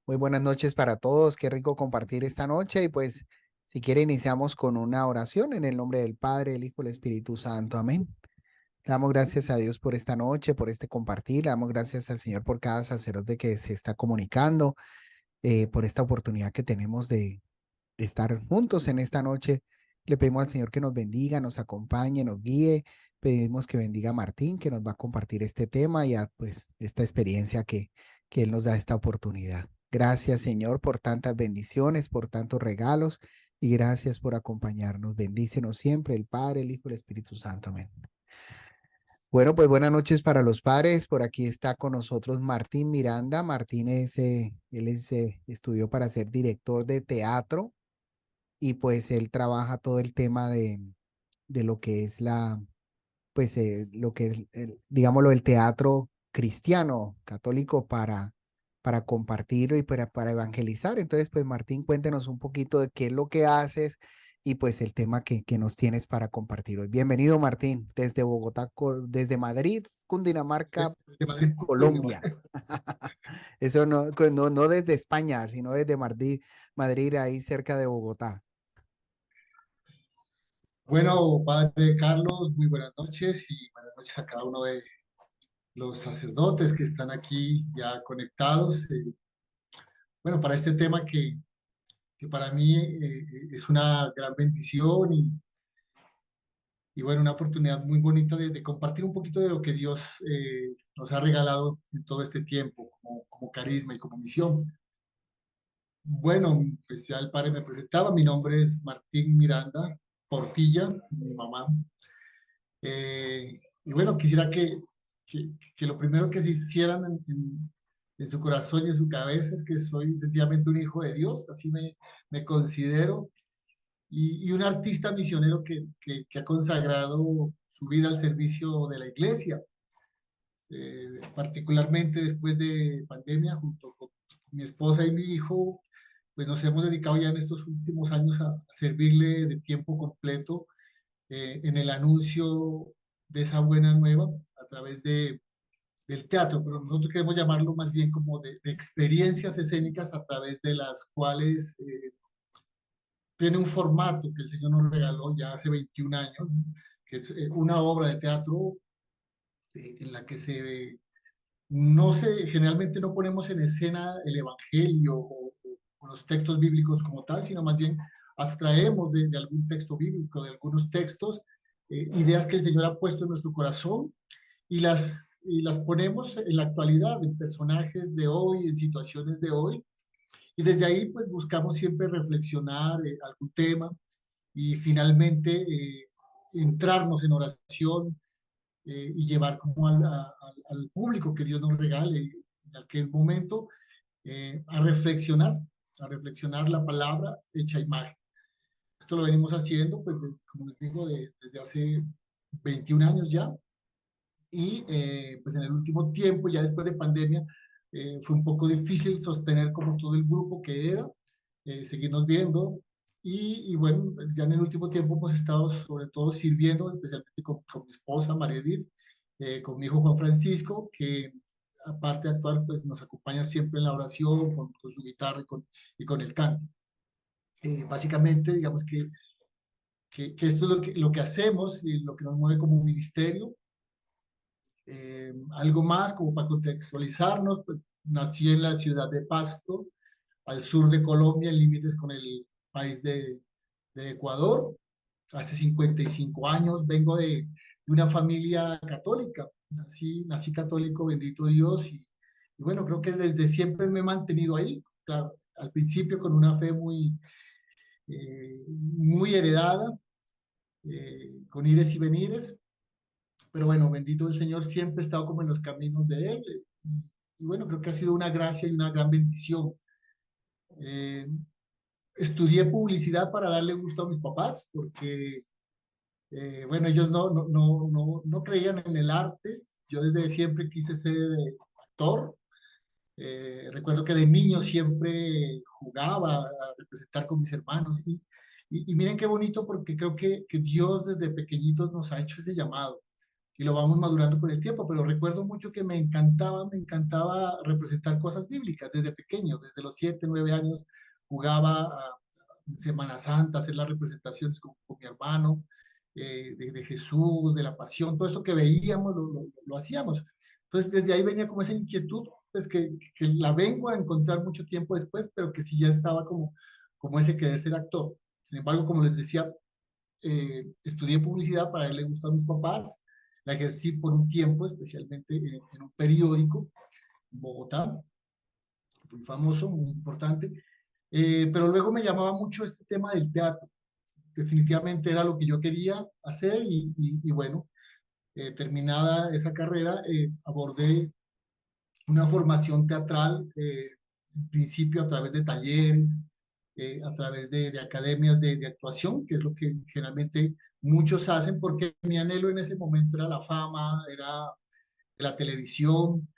Muy buenas noches para todos. Qué rico compartir esta noche. Y pues, si quiere, iniciamos con una oración en el nombre del Padre, el Hijo y el Espíritu Santo. Amén. Le damos gracias a Dios por esta noche, por este compartir. Le damos gracias al Señor por cada sacerdote que se está comunicando, por esta oportunidad que tenemos de estar juntos en esta noche. Le pedimos al Señor que nos bendiga, nos acompañe, nos guíe. Pedimos que bendiga a Martín, que nos va a compartir este tema y a, pues, esta experiencia que Él nos da esta oportunidad. Gracias, Señor, por tantas bendiciones, por tantos regalos y gracias por acompañarnos. Bendícenos siempre el Padre, el Hijo y el Espíritu Santo. Amén. Bueno, pues buenas noches para los padres. Por aquí está con nosotros Martín Miranda. Martín estudió para ser director de teatro y pues él trabaja todo el tema de lo que es lo que es, digámoslo, el teatro cristiano, católico para compartirlo y para evangelizar. Entonces, pues Martín, cuéntenos un poquito de qué es lo que haces y pues el tema que nos tienes para compartir hoy. Bienvenido, Martín, desde Bogotá, desde Madrid, Cundinamarca, De Madrid, Colombia. Eso no desde España, sino desde Madrid, Madrid, ahí cerca de Bogotá. Bueno, Padre Carlos, muy buenas noches y buenas noches a cada uno de los sacerdotes que están aquí ya conectados. Bueno, para este tema que para mí es una gran bendición y bueno, una oportunidad muy bonita de compartir un poquito de lo que Dios nos ha regalado en todo este tiempo como carisma y como misión. Bueno, pues ya el Padre me presentaba, mi nombre es Martín Miranda Portilla, mi mamá. Y bueno, quisiera que lo primero que se hicieran en su corazón y en su cabeza es que soy sencillamente un hijo de Dios, así me considero, y un artista misionero que ha consagrado su vida al servicio de la iglesia, particularmente después de pandemia, junto con mi esposa y mi hijo, pues nos hemos dedicado ya en estos últimos años a servirle de tiempo completo en el anuncio de esa buena nueva a través del teatro, pero nosotros queremos llamarlo más bien como de experiencias escénicas a través de las cuales tiene un formato que el Señor nos regaló ya hace 21 años, que es una obra de teatro en la que no se, generalmente no ponemos en escena el Evangelio o los textos bíblicos como tal, sino más bien abstraemos de algún texto bíblico, de algunos textos, ideas que el Señor ha puesto en nuestro corazón y las ponemos en la actualidad, en personajes de hoy, en situaciones de hoy. Y desde ahí pues buscamos siempre reflexionar algún tema y finalmente entrarnos en oración y llevar como al público que Dios nos regale en aquel momento a reflexionar la palabra hecha imagen. Esto lo venimos haciendo, pues, como les digo, desde hace 21 años ya. Y pues en el último tiempo, ya después de pandemia, fue un poco difícil sostener como todo el grupo que era, seguirnos viendo. Y bueno, ya en el último tiempo hemos estado sobre todo sirviendo, especialmente con mi esposa María Edith, con mi hijo Juan Francisco, que aparte de actuar, pues nos acompaña siempre en la oración, con su guitarra y con el canto. Básicamente, digamos que esto es lo que hacemos y lo que nos mueve como ministerio. Algo más como para contextualizarnos, pues nací en la ciudad de Pasto, al sur de Colombia, en límites con el país de Ecuador. Hace 55 años vengo de una familia católica, nací católico, bendito Dios, y bueno, creo que desde siempre me he mantenido ahí, claro, al principio con una fe muy heredada, con ires y venires, pero bueno, bendito el Señor, siempre he estado como en los caminos de Él. Y bueno, creo que ha sido una gracia y una gran bendición. Eh, Estudié publicidad para darle gusto a mis papás, porque, bueno, ellos no creían en el arte. Yo desde siempre quise ser actor. Recuerdo que de niño siempre jugaba a representar con mis hermanos. Y miren qué bonito, porque creo que Dios desde pequeñitos nos ha hecho ese llamado y lo vamos madurando con el tiempo, pero recuerdo mucho que me encantaba representar cosas bíblicas desde pequeño, desde los 7, 9 años jugaba en Semana Santa, hacer las representaciones con mi hermano, de Jesús, de la pasión, todo esto que veíamos lo hacíamos. Entonces desde ahí venía como esa inquietud, pues que la vengo a encontrar mucho tiempo después, pero que sí ya estaba como ese querer ser actor. Sin embargo, como les decía, estudié publicidad para darle gusto a mis papás, la ejercí por un tiempo, especialmente en un periódico en Bogotá, muy famoso, muy importante, pero luego me llamaba mucho este tema del teatro. Definitivamente era lo que yo quería hacer y bueno, terminada esa carrera, abordé una formación teatral, en principio a través de talleres, a través de academias de actuación, que es lo que generalmente muchos hacen, porque mi anhelo en ese momento era la fama, era la televisión,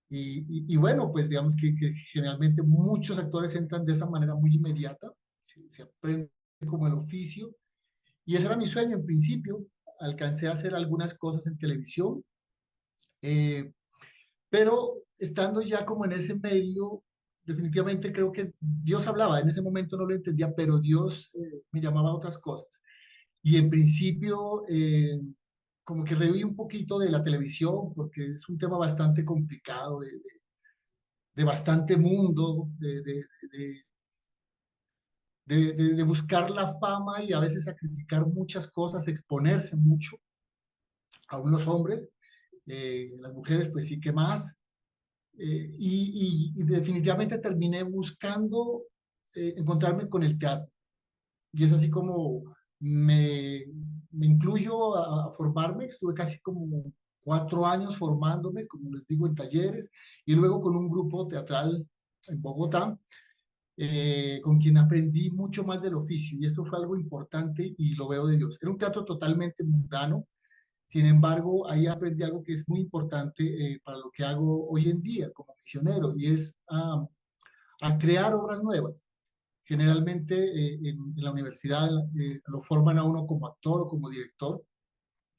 y bueno, pues digamos que generalmente muchos actores entran de esa manera muy inmediata, se aprende como el oficio, y ese era mi sueño en principio. Alcancé a hacer algunas cosas en televisión, eh, pero estando ya como en ese medio, definitivamente creo que Dios hablaba, en ese momento no lo entendía, pero Dios me llamaba a otras cosas. Y en principio, como que rehuí un poquito de la televisión, porque es un tema bastante complicado, de bastante mundo, de buscar la fama y a veces sacrificar muchas cosas, exponerse mucho, aún los hombres, las mujeres pues sí que más. Y definitivamente terminé buscando encontrarme con el teatro. Y es así como me, me incluyo a formarme. Estuve casi como 4 años formándome, como les digo, en talleres, y luego con un grupo teatral en Bogotá, con quien aprendí mucho más del oficio. Y esto fue algo importante y lo veo de Dios. Era un teatro totalmente mundano. Sin embargo, ahí aprendí algo que es muy importante para lo que hago hoy en día como misionero, y es a crear obras nuevas. Generalmente en la universidad lo forman a uno como actor o como director,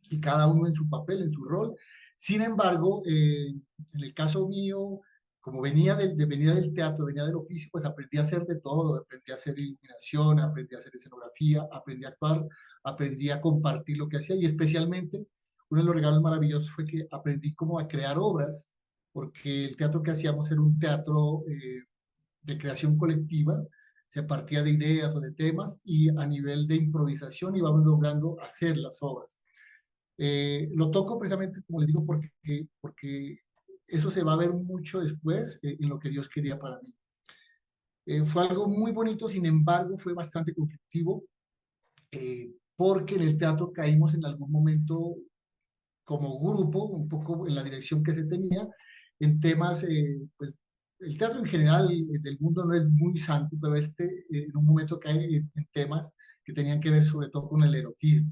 y cada uno en su papel, en su rol. Sin embargo, en el caso mío, como venía del teatro, venía del oficio, pues aprendí a hacer de todo, aprendí a hacer iluminación, aprendí a hacer escenografía, aprendí a actuar, aprendí a compartir lo que hacía, y especialmente uno de los regalos maravillosos fue que aprendí cómo a crear obras, porque el teatro que hacíamos era un teatro de creación colectiva. Se partía de ideas o de temas, y a nivel de improvisación íbamos logrando hacer las obras. Lo toco precisamente, como les digo, porque eso se va a ver mucho después en lo que Dios quería para mí. Fue algo muy bonito, sin embargo, fue bastante conflictivo, porque en el teatro caímos en algún momento como grupo, un poco en la dirección que se tenía, en temas, pues el teatro en general del mundo no es muy santo, pero en un momento cae en temas que tenían que ver sobre todo con el erotismo.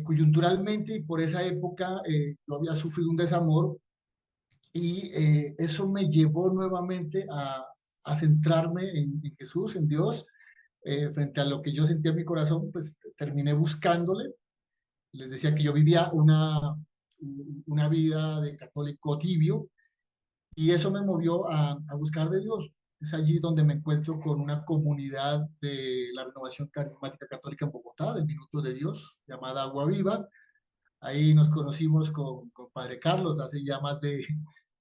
Coyunturalmente y por esa época yo había sufrido un desamor, y eso me llevó nuevamente a centrarme en Jesús, en Dios, frente a lo que yo sentía en mi corazón. Pues terminé buscándole. Les decía que yo vivía una vida de católico tibio, y eso me movió a buscar de Dios. Es allí donde me encuentro con una comunidad de la Renovación Carismática Católica en Bogotá, del Minuto de Dios, llamada Agua Viva. Ahí nos conocimos con Padre Carlos hace ya más de,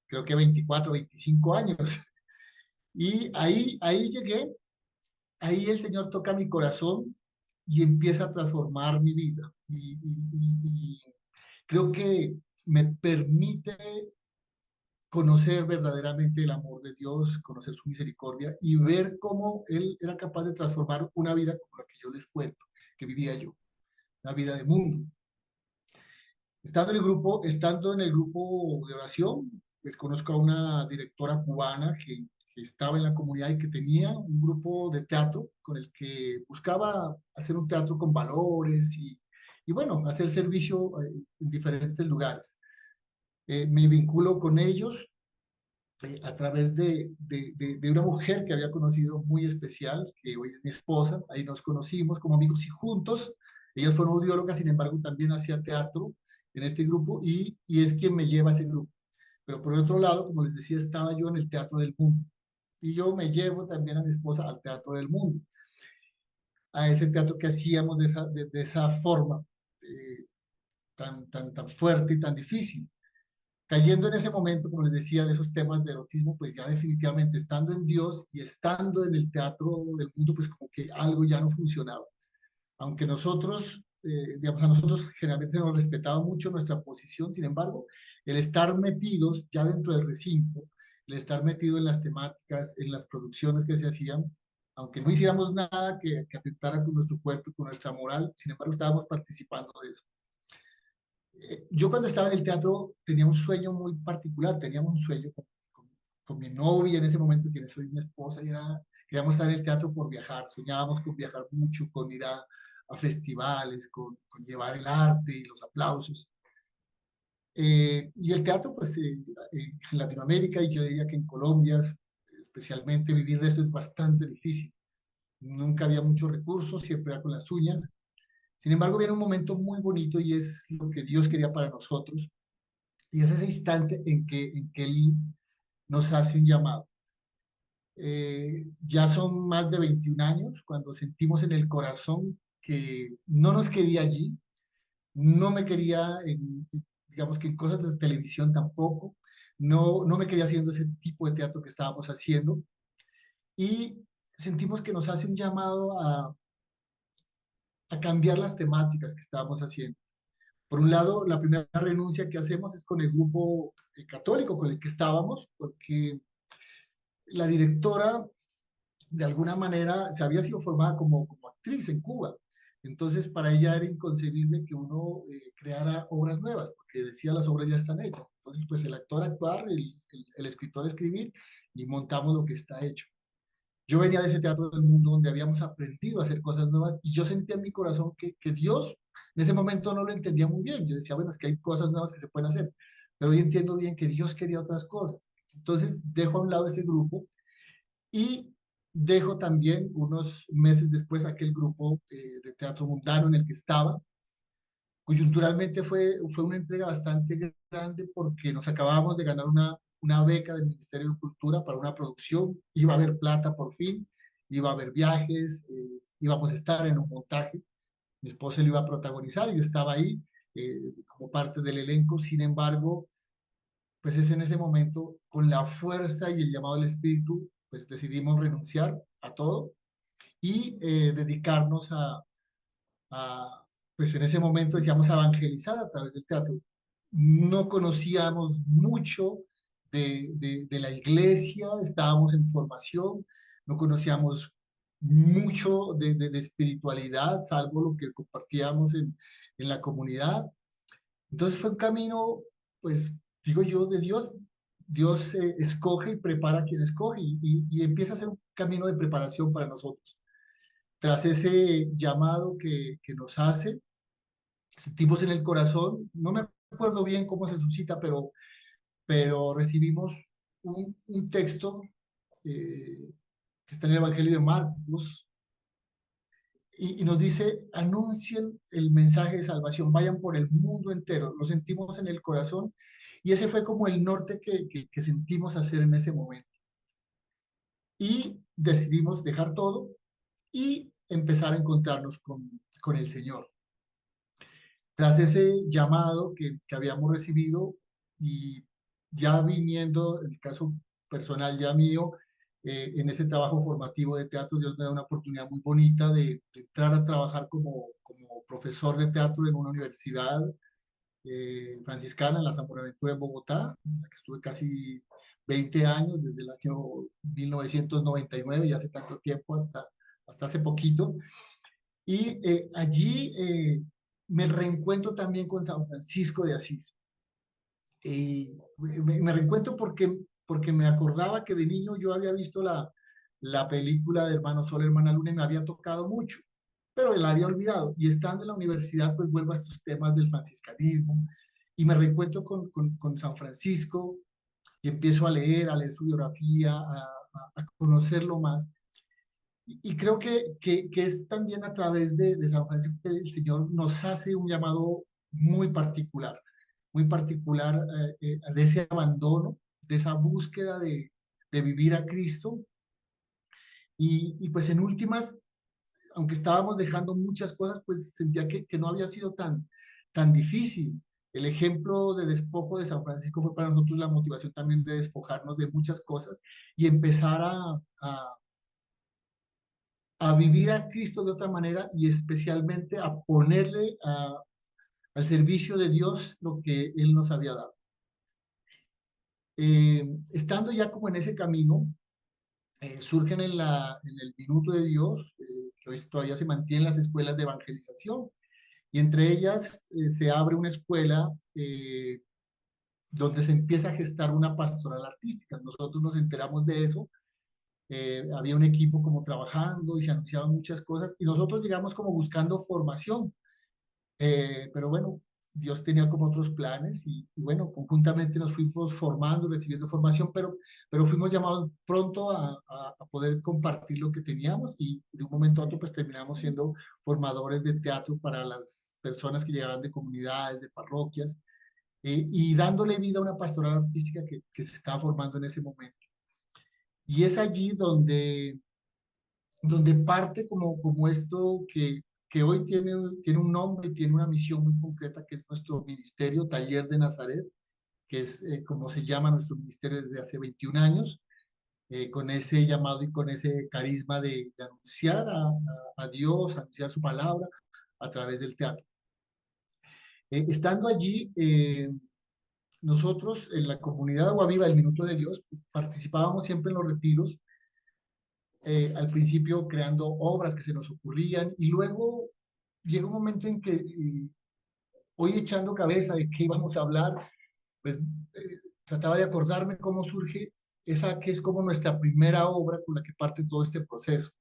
creo que 24, 25 años. Y ahí llegué, ahí el Señor toca mi corazón y empieza a transformar mi vida. Y creo que me permite conocer verdaderamente el amor de Dios, conocer su misericordia y ver cómo Él era capaz de transformar una vida como la que yo les cuento, que vivía yo, una vida de mundo. Estando en el grupo de oración, pues conozco a una directora cubana que estaba en la comunidad y que tenía un grupo de teatro con el que buscaba hacer un teatro con valores y bueno, hacer servicio en diferentes lugares. Me vinculo con ellos a través de una mujer que había conocido muy especial, que hoy es mi esposa. Ahí nos conocimos como amigos y juntos. Ellas fueron audiólogas, sin embargo, también hacía teatro en este grupo y es quien me lleva a ese grupo. Pero por otro lado, como les decía, estaba yo en el Teatro del Mundo y yo me llevo también a mi esposa al Teatro del Mundo, a ese teatro que hacíamos de esa forma tan fuerte y tan difícil. Cayendo en ese momento, como les decía, de esos temas de erotismo, pues ya definitivamente estando en Dios y estando en el Teatro del Mundo, pues como que algo ya no funcionaba. Aunque nosotros, digamos, a nosotros generalmente se nos respetaba mucho nuestra posición, sin embargo, el estar metidos ya dentro del recinto, el estar metido en las temáticas, en las producciones que se hacían, aunque no hiciéramos nada que atentara con nuestro cuerpo y con nuestra moral, sin embargo, estábamos participando de eso. Yo cuando estaba en el teatro tenía un sueño muy particular, teníamos un sueño con mi novia en ese momento, quien soy mi esposa, y era, queríamos estar en el teatro por viajar, soñábamos con viajar mucho, con ir a festivales, con llevar el arte y los aplausos. Y el teatro, pues en Latinoamérica y yo diría que en Colombia, especialmente vivir de esto es bastante difícil. Nunca había muchos recursos, siempre era con las uñas. Sin embargo, viene un momento muy bonito y es lo que Dios quería para nosotros. Y es ese instante en que Él nos hace un llamado. Ya son más de 21 años cuando sentimos en el corazón que no nos quería allí, no me quería, digamos que en cosas de televisión tampoco, no me quería haciendo ese tipo de teatro que estábamos haciendo y sentimos que nos hace un llamado a cambiar las temáticas que estábamos haciendo. Por un lado, la primera renuncia que hacemos es con el grupo católico con el que estábamos, porque la directora de alguna manera se había sido formada como actriz en Cuba. Entonces, para ella era inconcebible que uno creara obras nuevas, porque decía las obras ya están hechas. Entonces, pues el actor actuar, el escritor escribir y montamos lo que está hecho. Yo venía de ese teatro del mundo donde habíamos aprendido a hacer cosas nuevas y yo sentía en mi corazón que Dios en ese momento no lo entendía muy bien. Yo decía, bueno, es que hay cosas nuevas que se pueden hacer, pero hoy entiendo bien que Dios quería otras cosas. Entonces dejo a un lado ese grupo y dejo también unos meses después aquel grupo de teatro mundano en el que estaba. Coyunturalmente fue una entrega bastante grande porque nos acabábamos de ganar una beca del Ministerio de Cultura para una producción. Iba a haber plata por fin, iba a haber viajes, íbamos a estar en un montaje. Mi esposa lo iba a protagonizar y yo estaba ahí como parte del elenco. Sin embargo, pues es en ese momento, con la fuerza y el llamado del Espíritu, pues decidimos renunciar a todo y dedicarnos a, pues en ese momento decíamos, a evangelizar a través del teatro. No conocíamos mucho de la iglesia, estábamos en formación, no conocíamos mucho de espiritualidad, salvo lo que compartíamos en la comunidad. Entonces fue un camino, pues digo yo, de Dios. Dios escoge y prepara a quien escoge y empieza a ser un camino de preparación para nosotros. Tras ese llamado que nos hace, sentimos en el corazón, no me acuerdo bien cómo se suscita, pero recibimos un texto que está en el Evangelio de Marcos y nos dice, anuncien el mensaje de salvación, vayan por el mundo entero. Lo sentimos en el corazón y ese fue como el norte que sentimos hacer en ese momento. Y decidimos dejar todo y empezar a encontrarnos con el Señor. Tras ese llamado que habíamos recibido y ya viniendo, en el caso personal ya mío, en ese trabajo formativo de teatro, Dios me da una oportunidad muy bonita de entrar a trabajar como profesor de teatro en una universidad franciscana, en la San Buenaventura en Bogotá, en la que estuve casi 20 años, desde el año 1999, y hace tanto tiempo hasta hace poquito. Y allí me reencuentro también con San Francisco de Asís. Me reencuentro porque me acordaba que de niño yo había visto la película de Hermano Sol, Hermana Luna y me había tocado mucho, pero la había olvidado. Y estando en la universidad, pues vuelvo a estos temas del franciscanismo y me reencuentro con San Francisco y empiezo a leer su biografía, a conocerlo más. Y creo que es también a través de San Francisco que el Señor nos hace un llamado muy particular. muy particular de ese abandono, de esa búsqueda de vivir a Cristo. Y pues en últimas, aunque estábamos dejando muchas cosas, pues sentía que no había sido tan difícil. El ejemplo de despojo de San Francisco fue para nosotros la motivación también de despojarnos de muchas cosas y empezar a vivir a Cristo de otra manera y especialmente a ponerle al servicio de Dios lo que Él nos había dado. Estando ya como en ese camino, surgen en el Minuto de Dios, que hoy todavía se mantienen las escuelas de evangelización, y entre ellas se abre una escuela donde se empieza a gestar una pastoral artística. Nosotros nos enteramos de eso, había un equipo como trabajando y se anunciaban muchas cosas, y nosotros llegamos como buscando formación. Pero bueno, Dios tenía como otros planes y bueno, conjuntamente nos fuimos formando, recibiendo formación, pero fuimos llamados pronto a poder compartir lo que teníamos y de un momento a otro pues terminamos siendo formadores de teatro para las personas que llegaban de comunidades, de parroquias, y dándole vida a una pastoral artística que se estaba formando en ese momento. Y es allí donde parte como esto que hoy tiene un nombre, tiene una misión muy concreta, que es nuestro ministerio, Taller de Nazaret, que es como se llama nuestro ministerio desde hace 21 años, con ese llamado y con ese carisma de anunciar a Dios, anunciar su palabra a través del teatro. Estando allí, nosotros en la comunidad de Agua Viva, el Minuto de Dios, pues, participábamos siempre en los retiros, al principio creando obras que se nos ocurrían y luego llega un momento en que hoy echando cabeza de qué íbamos a hablar, pues trataba de acordarme cómo surge esa que es como nuestra primera obra con la que parte todo este proceso.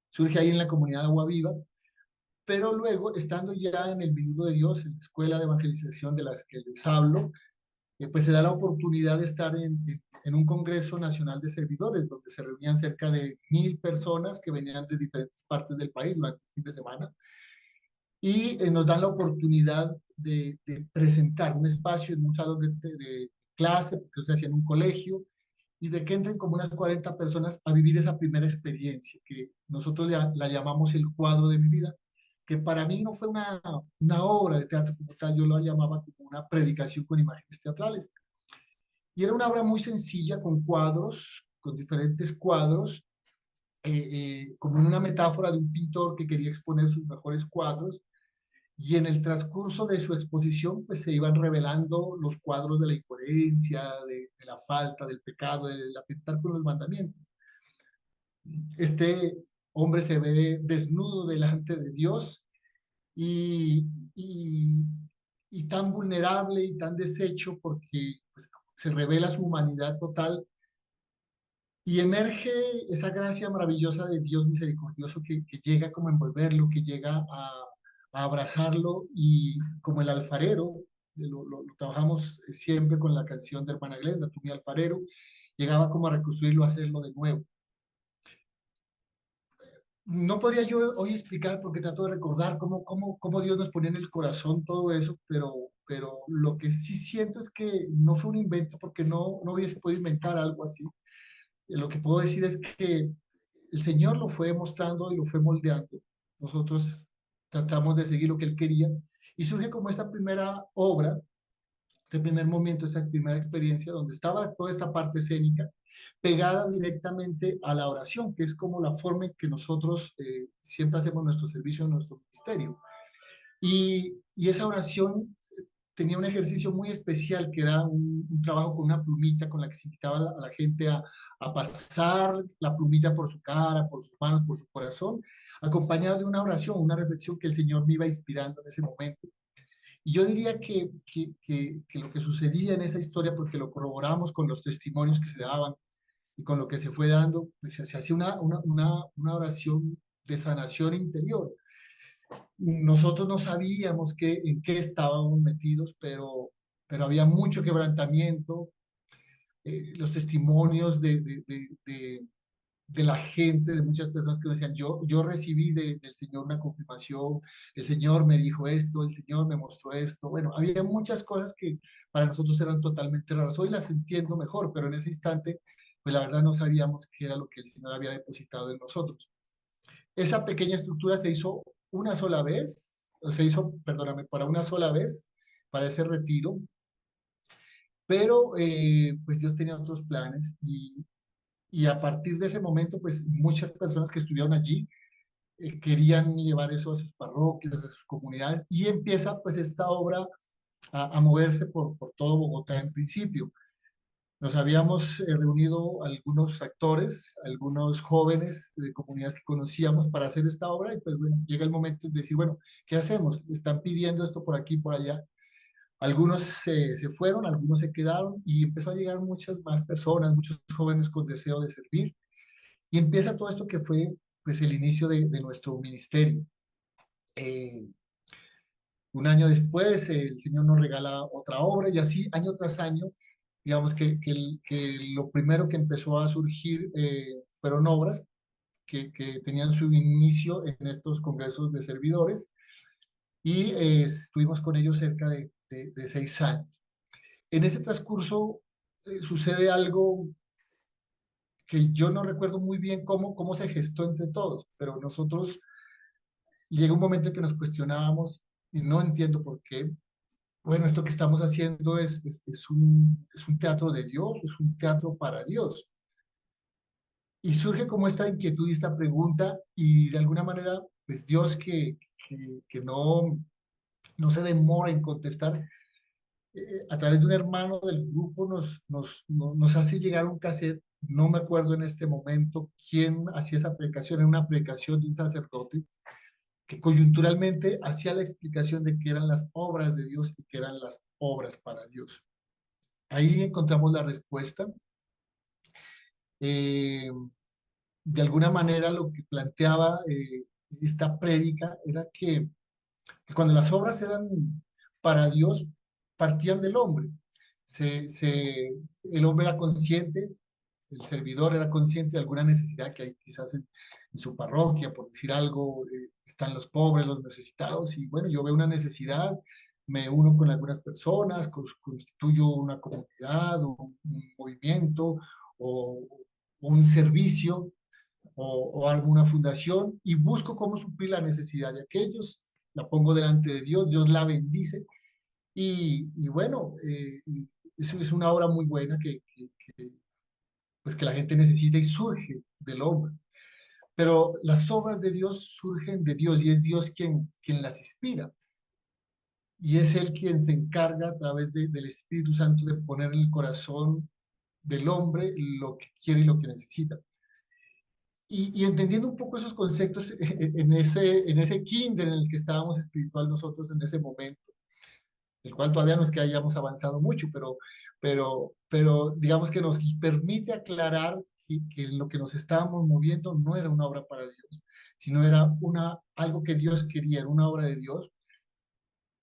Surge ahí en la comunidad de Agua Viva, pero luego, estando ya en el Minuto de Dios, en la escuela de evangelización de las que les hablo, pues se da la oportunidad de estar en un Congreso Nacional de Servidores, donde se reunían cerca de 1000 personas que venían de diferentes partes del país durante el fin de semana, y nos dan la oportunidad de presentar un espacio en un salón de clase, porque se hacía en un colegio, y de que entren como unas 40 personas a vivir esa primera experiencia, que nosotros la llamamos el cuadro de mi vida, que para mí no fue una obra de teatro como tal, yo lo llamaba como una predicación con imágenes teatrales. Y era una obra muy sencilla, con cuadros, con diferentes cuadros, como en una metáfora de un pintor que quería exponer sus mejores cuadros, y en el transcurso de su exposición, pues se iban revelando los cuadros de la incoherencia, de la falta, del pecado, del atentar con los mandamientos. Este hombre se ve desnudo delante de Dios y, y, y tan vulnerable y tan deshecho porque pues, se revela su humanidad total y emerge esa gracia maravillosa de Dios misericordioso que llega como a envolverlo, que llega a abrazarlo y como el alfarero, lo trabajamos siempre con la canción de Hermana Glenda, tú mi alfarero, llegaba como a reconstruirlo, a hacerlo de nuevo. No podría yo hoy explicar porque trato de recordar cómo Dios nos ponía en el corazón todo eso, pero lo que sí siento es que no fue un invento porque no hubiese podido inventar algo así. Lo que puedo decir es que el Señor lo fue mostrando y lo fue moldeando. Nosotros tratamos de seguir lo que Él quería y surge como esta primera obra, este primer momento, esta primera experiencia donde estaba toda esta parte escénica pegada directamente a la oración, que es como la forma en que nosotros siempre hacemos nuestro servicio en nuestro ministerio. Y esa oración tenía un ejercicio muy especial que era un trabajo con una plumita con la que se invitaba a la gente a pasar la plumita por su cara, por sus manos, por su corazón, acompañado de una oración, una reflexión que el Señor me iba inspirando en ese momento. Y yo diría que lo que sucedía en esa historia, porque lo corroboramos con los testimonios que se daban y con lo que se fue dando, pues se hacía una oración de sanación interior. Nosotros no sabíamos en qué estábamos metidos, pero había mucho quebrantamiento. Los testimonios de la gente, de muchas personas que me decían, yo recibí del Señor una confirmación, el Señor me dijo esto, el Señor me mostró esto. Bueno, había muchas cosas que para nosotros eran totalmente raras. Hoy las entiendo mejor, pero en ese instante, pues la verdad no sabíamos qué era lo que el Señor había depositado en nosotros. Esa pequeña estructura se hizo una sola vez, o se hizo, perdóname, para una sola vez, para ese retiro, pero pues Dios tenía otros planes y a partir de ese momento, pues muchas personas que estuvieron allí querían llevar eso a sus parroquias, a sus comunidades, y empieza pues esta obra a moverse por todo Bogotá en principio. Nos habíamos reunido algunos actores, algunos jóvenes de comunidades que conocíamos para hacer esta obra y pues bueno, llega el momento de decir, bueno, ¿qué hacemos? Están pidiendo esto por aquí, por allá. Algunos se fueron, algunos se quedaron y empezó a llegar muchas más personas, muchos jóvenes con deseo de servir. Y empieza todo esto que fue pues el inicio de nuestro ministerio. Eh, un año después el Señor nos regala otra obra y así año tras año, digamos que lo primero que empezó a surgir fueron obras que tenían su inicio en estos congresos de servidores y estuvimos con ellos cerca de 6 años. En ese transcurso sucede algo que yo no recuerdo muy bien cómo se gestó entre todos, pero nosotros llega un momento en que nos cuestionábamos y no entiendo por qué. Bueno, esto que estamos haciendo es un teatro de Dios, es un teatro para Dios. Y surge como esta inquietud y esta pregunta y de alguna manera, pues Dios que no se demora en contestar, a través de un hermano del grupo nos hace llegar un cassette. No me acuerdo en este momento quién hacía esa predicación, era una predicación de un sacerdote que coyunturalmente hacía la explicación de qué eran las obras de Dios y qué eran las obras para Dios. Ahí encontramos la respuesta. Eh, de alguna manera lo que planteaba esta prédica era que cuando las obras eran para Dios, partían del hombre. El hombre era consciente, el servidor era consciente de alguna necesidad que hay quizás en su parroquia, por decir algo, están los pobres, los necesitados, y bueno, yo veo una necesidad, me uno con algunas personas, constituyo una comunidad, un movimiento o un servicio o alguna fundación y busco cómo suplir la necesidad de aquellos, la pongo delante de Dios, Dios la bendice y bueno, eso es una obra muy buena pues que la gente necesita y surge del hombre. Pero las obras de Dios surgen de Dios y es Dios quien las inspira. Y es Él quien se encarga a través del Espíritu Santo de poner en el corazón del hombre lo que quiere y lo que necesita. Y entendiendo un poco esos conceptos en ese kinder en el que estábamos espiritual nosotros en ese momento, el cual todavía no es que hayamos avanzado mucho, pero digamos que nos permite aclarar que lo que nos estábamos moviendo no era una obra para Dios, sino era algo que Dios quería, era una obra de Dios,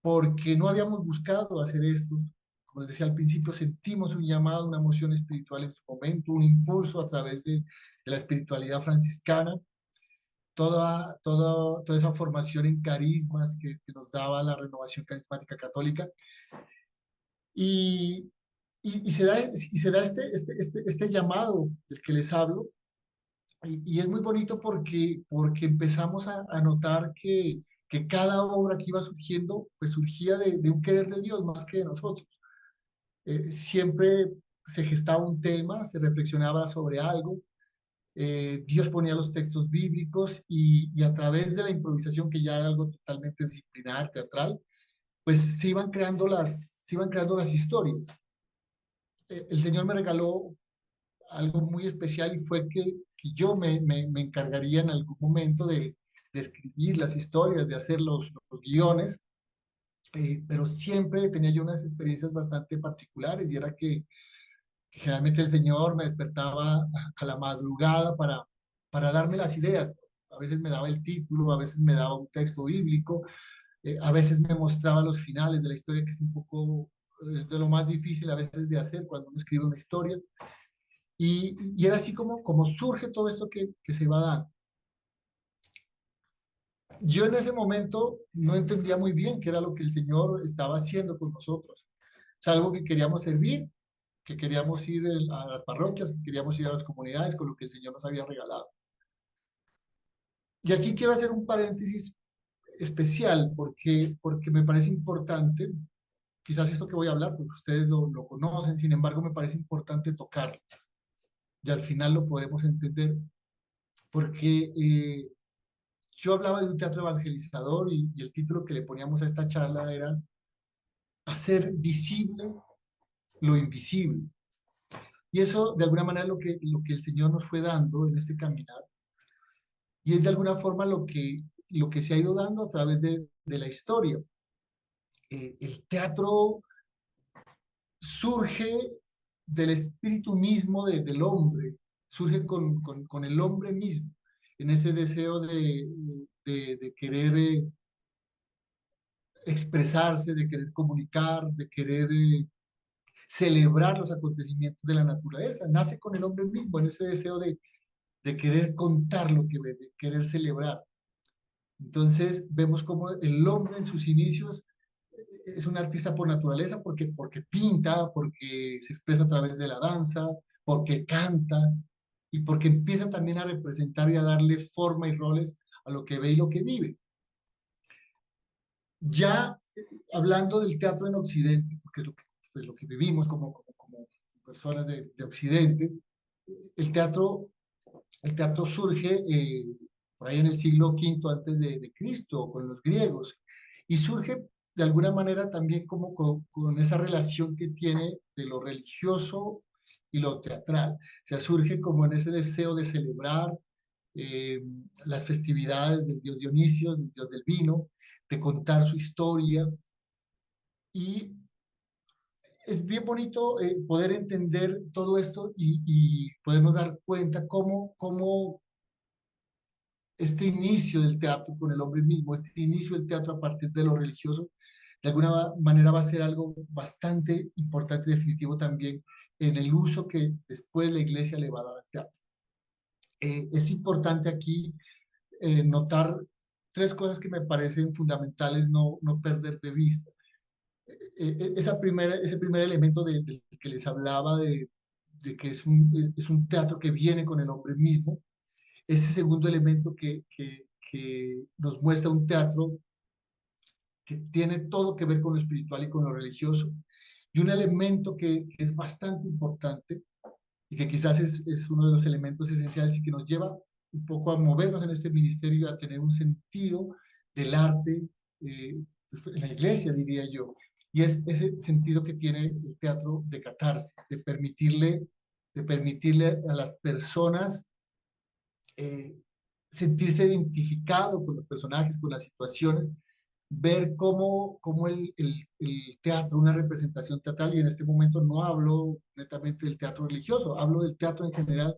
porque no habíamos buscado hacer esto. Como les decía al principio, sentimos un llamado, una emoción espiritual en su momento, un impulso a través de la espiritualidad franciscana, toda esa formación en carismas que nos daba la renovación carismática católica. Y, y se da este llamado del que les hablo, y es muy bonito porque empezamos a notar que cada obra que iba surgiendo, pues surgía de un querer de Dios más que de nosotros. Siempre se gestaba un tema, se reflexionaba sobre algo, Dios ponía los textos bíblicos y a través de la improvisación, que ya era algo totalmente disciplinar, teatral, pues se iban creando las historias. El Señor me regaló algo muy especial y fue que yo me encargaría en algún momento de escribir las historias, de hacer los guiones, pero siempre tenía yo unas experiencias bastante particulares y era que generalmente el Señor me despertaba a la madrugada para darme las ideas. A veces me daba el título, a veces me daba un texto bíblico, a veces me mostraba los finales de la historia, que es un poco de lo más difícil a veces de hacer cuando uno escribe una historia. Y era así como surge todo esto que se va dando. Yo en ese momento no entendía muy bien qué era lo que el Señor estaba haciendo con nosotros. Es algo que queríamos servir, que queríamos ir a las parroquias, que queríamos ir a las comunidades con lo que el Señor nos había regalado. Y aquí quiero hacer un paréntesis especial porque me parece importante, quizás esto que voy a hablar, pues ustedes lo conocen, sin embargo me parece importante tocarlo y al final lo podremos entender, porque yo hablaba de un teatro evangelizador y el título que le poníamos a esta charla era hacer visible lo invisible. Y eso de alguna manera es lo que el Señor nos fue dando en este caminar y es de alguna forma lo que se ha ido dando a través de la historia. El teatro surge del espíritu mismo del hombre, surge con el hombre mismo, en ese deseo de querer expresarse, de querer comunicar, de querer celebrar los acontecimientos de la naturaleza. Nace con el hombre mismo, en ese deseo de querer contar lo que ve, de querer celebrar. Entonces vemos como el hombre en sus inicios es un artista por naturaleza porque pinta, porque se expresa a través de la danza, porque canta y porque empieza también a representar y a darle forma y roles a lo que ve y lo que vive. Ya hablando del teatro en Occidente, porque es lo que vivimos como personas de Occidente, el teatro, el teatro surge por ahí en el siglo V antes de Cristo, con los griegos, y surge de alguna manera también como con esa relación que tiene de lo religioso y lo teatral. O sea, surge como en ese deseo de celebrar eh, las festividades del dios Dionisio, del dios del vino, de contar su historia, y es bien bonito poder entender todo esto y podernos dar cuenta cómo este inicio del teatro con el hombre mismo, este inicio del teatro a partir de lo religioso, de alguna manera va a ser algo bastante importante y definitivo también en el uso que después la iglesia le va a dar al teatro. Es importante aquí notar tres cosas que me parecen fundamentales no perder de vista. Ese primer elemento del que les hablaba de que es un teatro que viene con el hombre mismo, ese segundo elemento que nos muestra un teatro que tiene todo que ver con lo espiritual y con lo religioso, y un elemento que es bastante importante y que quizás es uno de los elementos esenciales y que nos lleva un poco a movernos en este ministerio, a tener un sentido del arte en la iglesia, diría yo, y es ese sentido que tiene el teatro de catarsis, de permitirle a las personas eh, sentirse identificado con los personajes, con las situaciones, ver cómo el teatro, una representación teatral, y en este momento no hablo netamente del teatro religioso, hablo del teatro en general,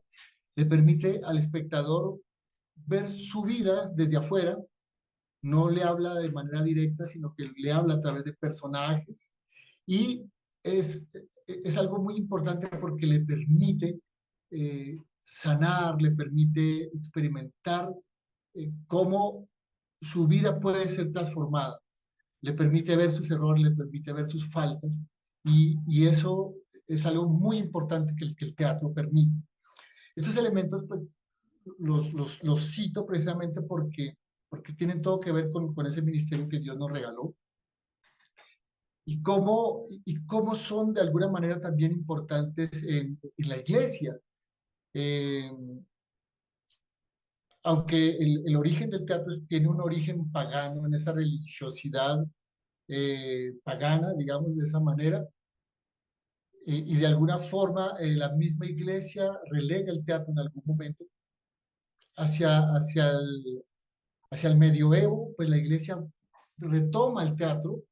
le permite al espectador ver su vida desde afuera, no le habla de manera directa, sino que le habla a través de personajes, y es algo muy importante porque le permite sanar, le permite experimentar cómo su vida puede ser transformada, le permite ver sus errores, le permite ver sus faltas, y eso es algo muy importante que el teatro permite. Estos elementos, pues, los cito precisamente porque tienen todo que ver con ese ministerio que Dios nos regaló y cómo son de alguna manera también importantes en la iglesia. Eh, Aunque el origen del teatro tiene un origen pagano en esa religiosidad pagana, digamos de esa manera, y de alguna forma la misma iglesia relega el teatro en algún momento hacia el medioevo, pues la iglesia retoma el teatro.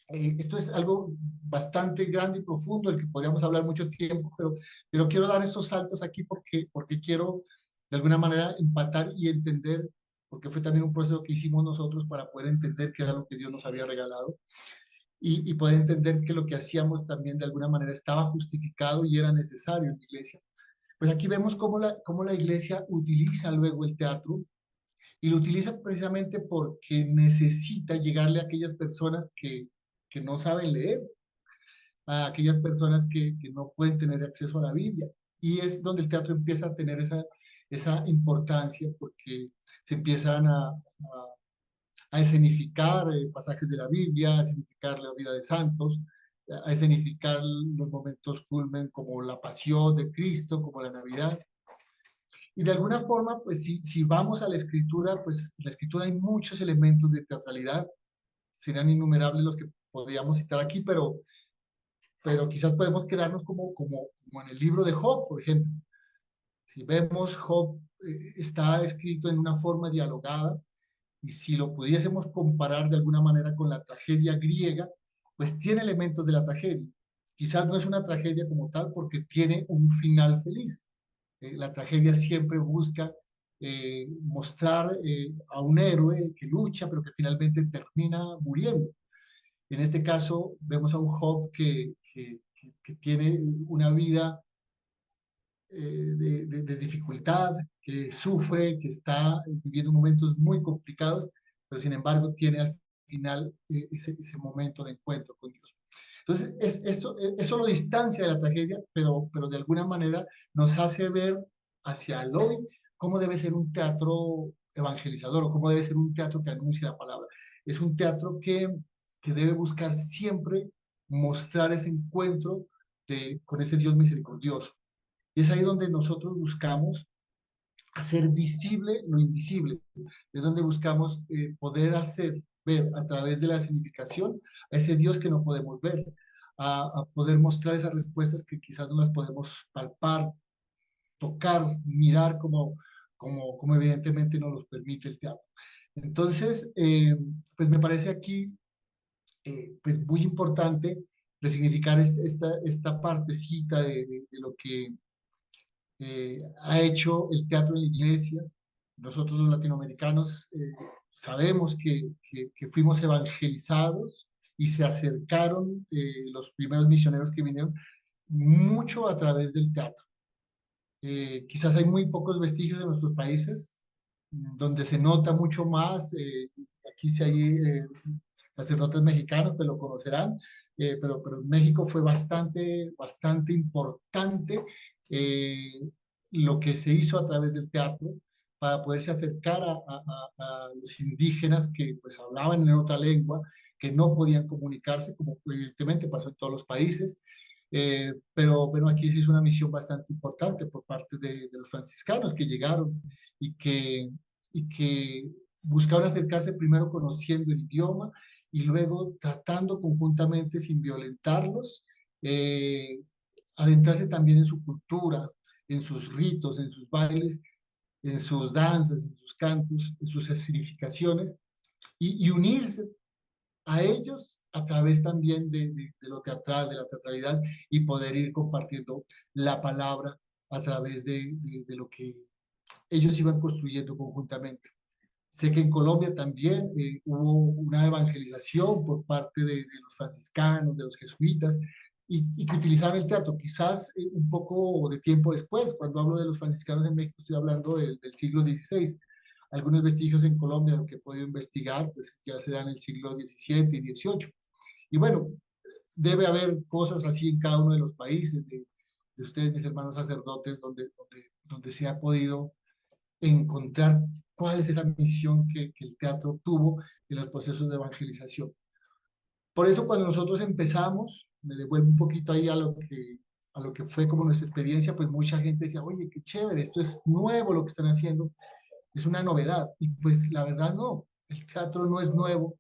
Esto es algo bastante grande y profundo, del que podríamos hablar mucho tiempo, pero quiero dar estos saltos aquí porque quiero de alguna manera empatar y entender, porque fue también un proceso que hicimos nosotros para poder entender qué era lo que Dios nos había regalado y poder entender que lo que hacíamos también de alguna manera estaba justificado y era necesario en la iglesia, Pues aquí vemos cómo la iglesia utiliza luego el teatro y lo utiliza precisamente porque necesita llegarle a aquellas personas que no saben leer, a aquellas personas que no pueden tener acceso a la Biblia. Y es donde el teatro empieza a tener esa importancia porque se empiezan a escenificar pasajes de la Biblia, a escenificar la vida de santos, a escenificar los momentos culmen como la pasión de Cristo, como la Navidad. Y de alguna forma, pues si vamos a la escritura, pues en la escritura hay muchos elementos de teatralidad, serían innumerables los que podríamos citar aquí, pero quizás podemos quedarnos como en el libro de Job, por ejemplo. Si vemos, Job está escrito en una forma dialogada, y si lo pudiésemos comparar de alguna manera con la tragedia griega, pues tiene elementos de la tragedia. Quizás no es una tragedia como tal porque tiene un final feliz. La tragedia siempre busca mostrar a un héroe que lucha, pero que finalmente termina muriendo. En este caso, vemos a un Job que tiene una vida de dificultad, que sufre, que está viviendo momentos muy complicados, pero sin embargo tiene al final ese momento de encuentro con Dios. Entonces, eso lo distancia de la tragedia, pero de alguna manera nos hace ver hacia el hoy cómo debe ser un teatro evangelizador o cómo debe ser un teatro que anuncia la palabra. Es un teatro que debe buscar siempre mostrar ese encuentro con ese Dios misericordioso. Y es ahí donde nosotros buscamos hacer visible lo invisible. Es donde buscamos poder hacer ver a través de la significación a ese Dios que no podemos ver, a poder mostrar esas respuestas que quizás no las podemos palpar, tocar, mirar como evidentemente nos los permite el teatro. Entonces, pues me parece aquí pues muy importante resignificar esta partecita de lo que ha hecho el teatro en la iglesia. Nosotros los latinoamericanos sabemos que fuimos evangelizados y se acercaron los primeros misioneros que vinieron mucho a través del teatro. Quizás hay muy pocos vestigios en nuestros países donde se nota mucho más. Aquí sí hay sacerdotes mexicanos que lo conocerán, pero en México fue bastante importante eh, lo que se hizo a través del teatro para poderse acercar a los indígenas que pues hablaban en otra lengua, que no podían comunicarse, como evidentemente pasó en todos los países. Pero bueno, aquí se hizo una misión bastante importante por parte de los franciscanos que llegaron y que buscaban acercarse primero conociendo el idioma y luego tratando conjuntamente sin violentarlos, eh, adentrarse también en su cultura, en sus ritos, en sus bailes, en sus danzas, en sus cantos, en sus significaciones y unirse a ellos a través también de lo teatral, de la teatralidad y poder ir compartiendo la palabra a través de lo que ellos iban construyendo conjuntamente. Sé que en Colombia también hubo una evangelización por parte de los franciscanos, de los jesuitas, y que utilizaban el teatro. Quizás un poco de tiempo después, cuando hablo de los franciscanos en México, estoy hablando del siglo XVI. Algunos vestigios en Colombia, lo que he podido investigar, pues ya se dan en el siglo XVII y XVIII. Y bueno, debe haber cosas así en cada uno de los países, de ustedes, mis hermanos sacerdotes, donde se ha podido encontrar cuál es esa misión que el teatro tuvo en los procesos de evangelización. Por eso cuando nosotros empezamos, me devuelvo un poquito ahí a lo que fue como nuestra experiencia, pues mucha gente decía, oye, qué chévere, esto es nuevo lo que están haciendo, es una novedad. Y pues la verdad no, el teatro no es nuevo,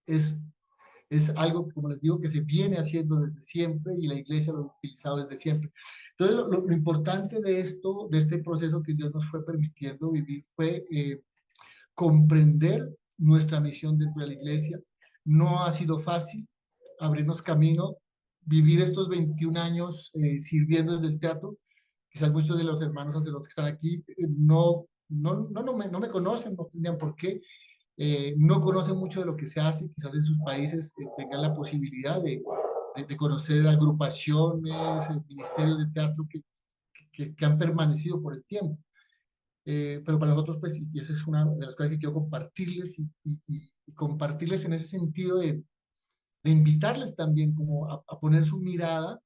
es, es algo, como les digo, que se viene haciendo desde siempre y la iglesia lo ha utilizado desde siempre. Entonces, lo importante de esto, de este proceso que Dios nos fue permitiendo vivir, fue comprender nuestra misión dentro de la iglesia. No ha sido fácil abrirnos camino, vivir estos 21 años sirviendo desde el teatro. Quizás muchos de los hermanos sacerdotes que están aquí no me conocen, no tendrían por qué, no conocen mucho de lo que se hace, quizás en sus países tengan la posibilidad de conocer agrupaciones, ministerios de teatro que han permanecido por el tiempo. Pero para nosotros, pues, y esa es una de las cosas que quiero compartirles y compartirles en ese sentido de invitarles también como a poner su mirada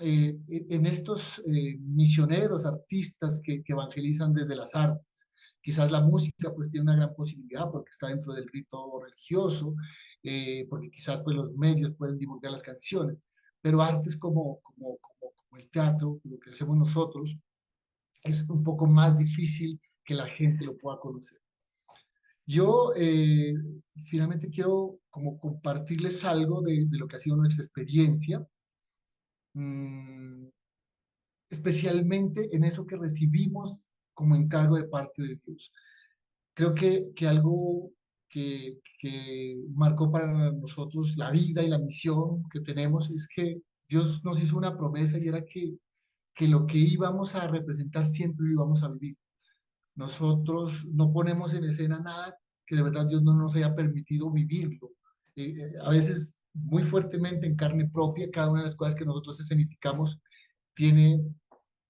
en estos misioneros, artistas que evangelizan desde las artes. Quizás la música pues tiene una gran posibilidad porque está dentro del rito religioso, porque quizás pues los medios pueden divulgar las canciones, pero artes como el teatro, lo que hacemos nosotros, es un poco más difícil que la gente lo pueda conocer. Yo finalmente quiero como compartirles algo de lo que ha sido nuestra experiencia. Mm, especialmente en eso que recibimos como encargo de parte de Dios. Creo que algo que marcó para nosotros la vida y la misión que tenemos es que Dios nos hizo una promesa y era que lo que íbamos a representar siempre lo íbamos a vivir. Nosotros no ponemos en escena nada que de verdad Dios no nos haya permitido vivirlo. A veces muy fuertemente en carne propia, cada una de las cosas que nosotros escenificamos tiene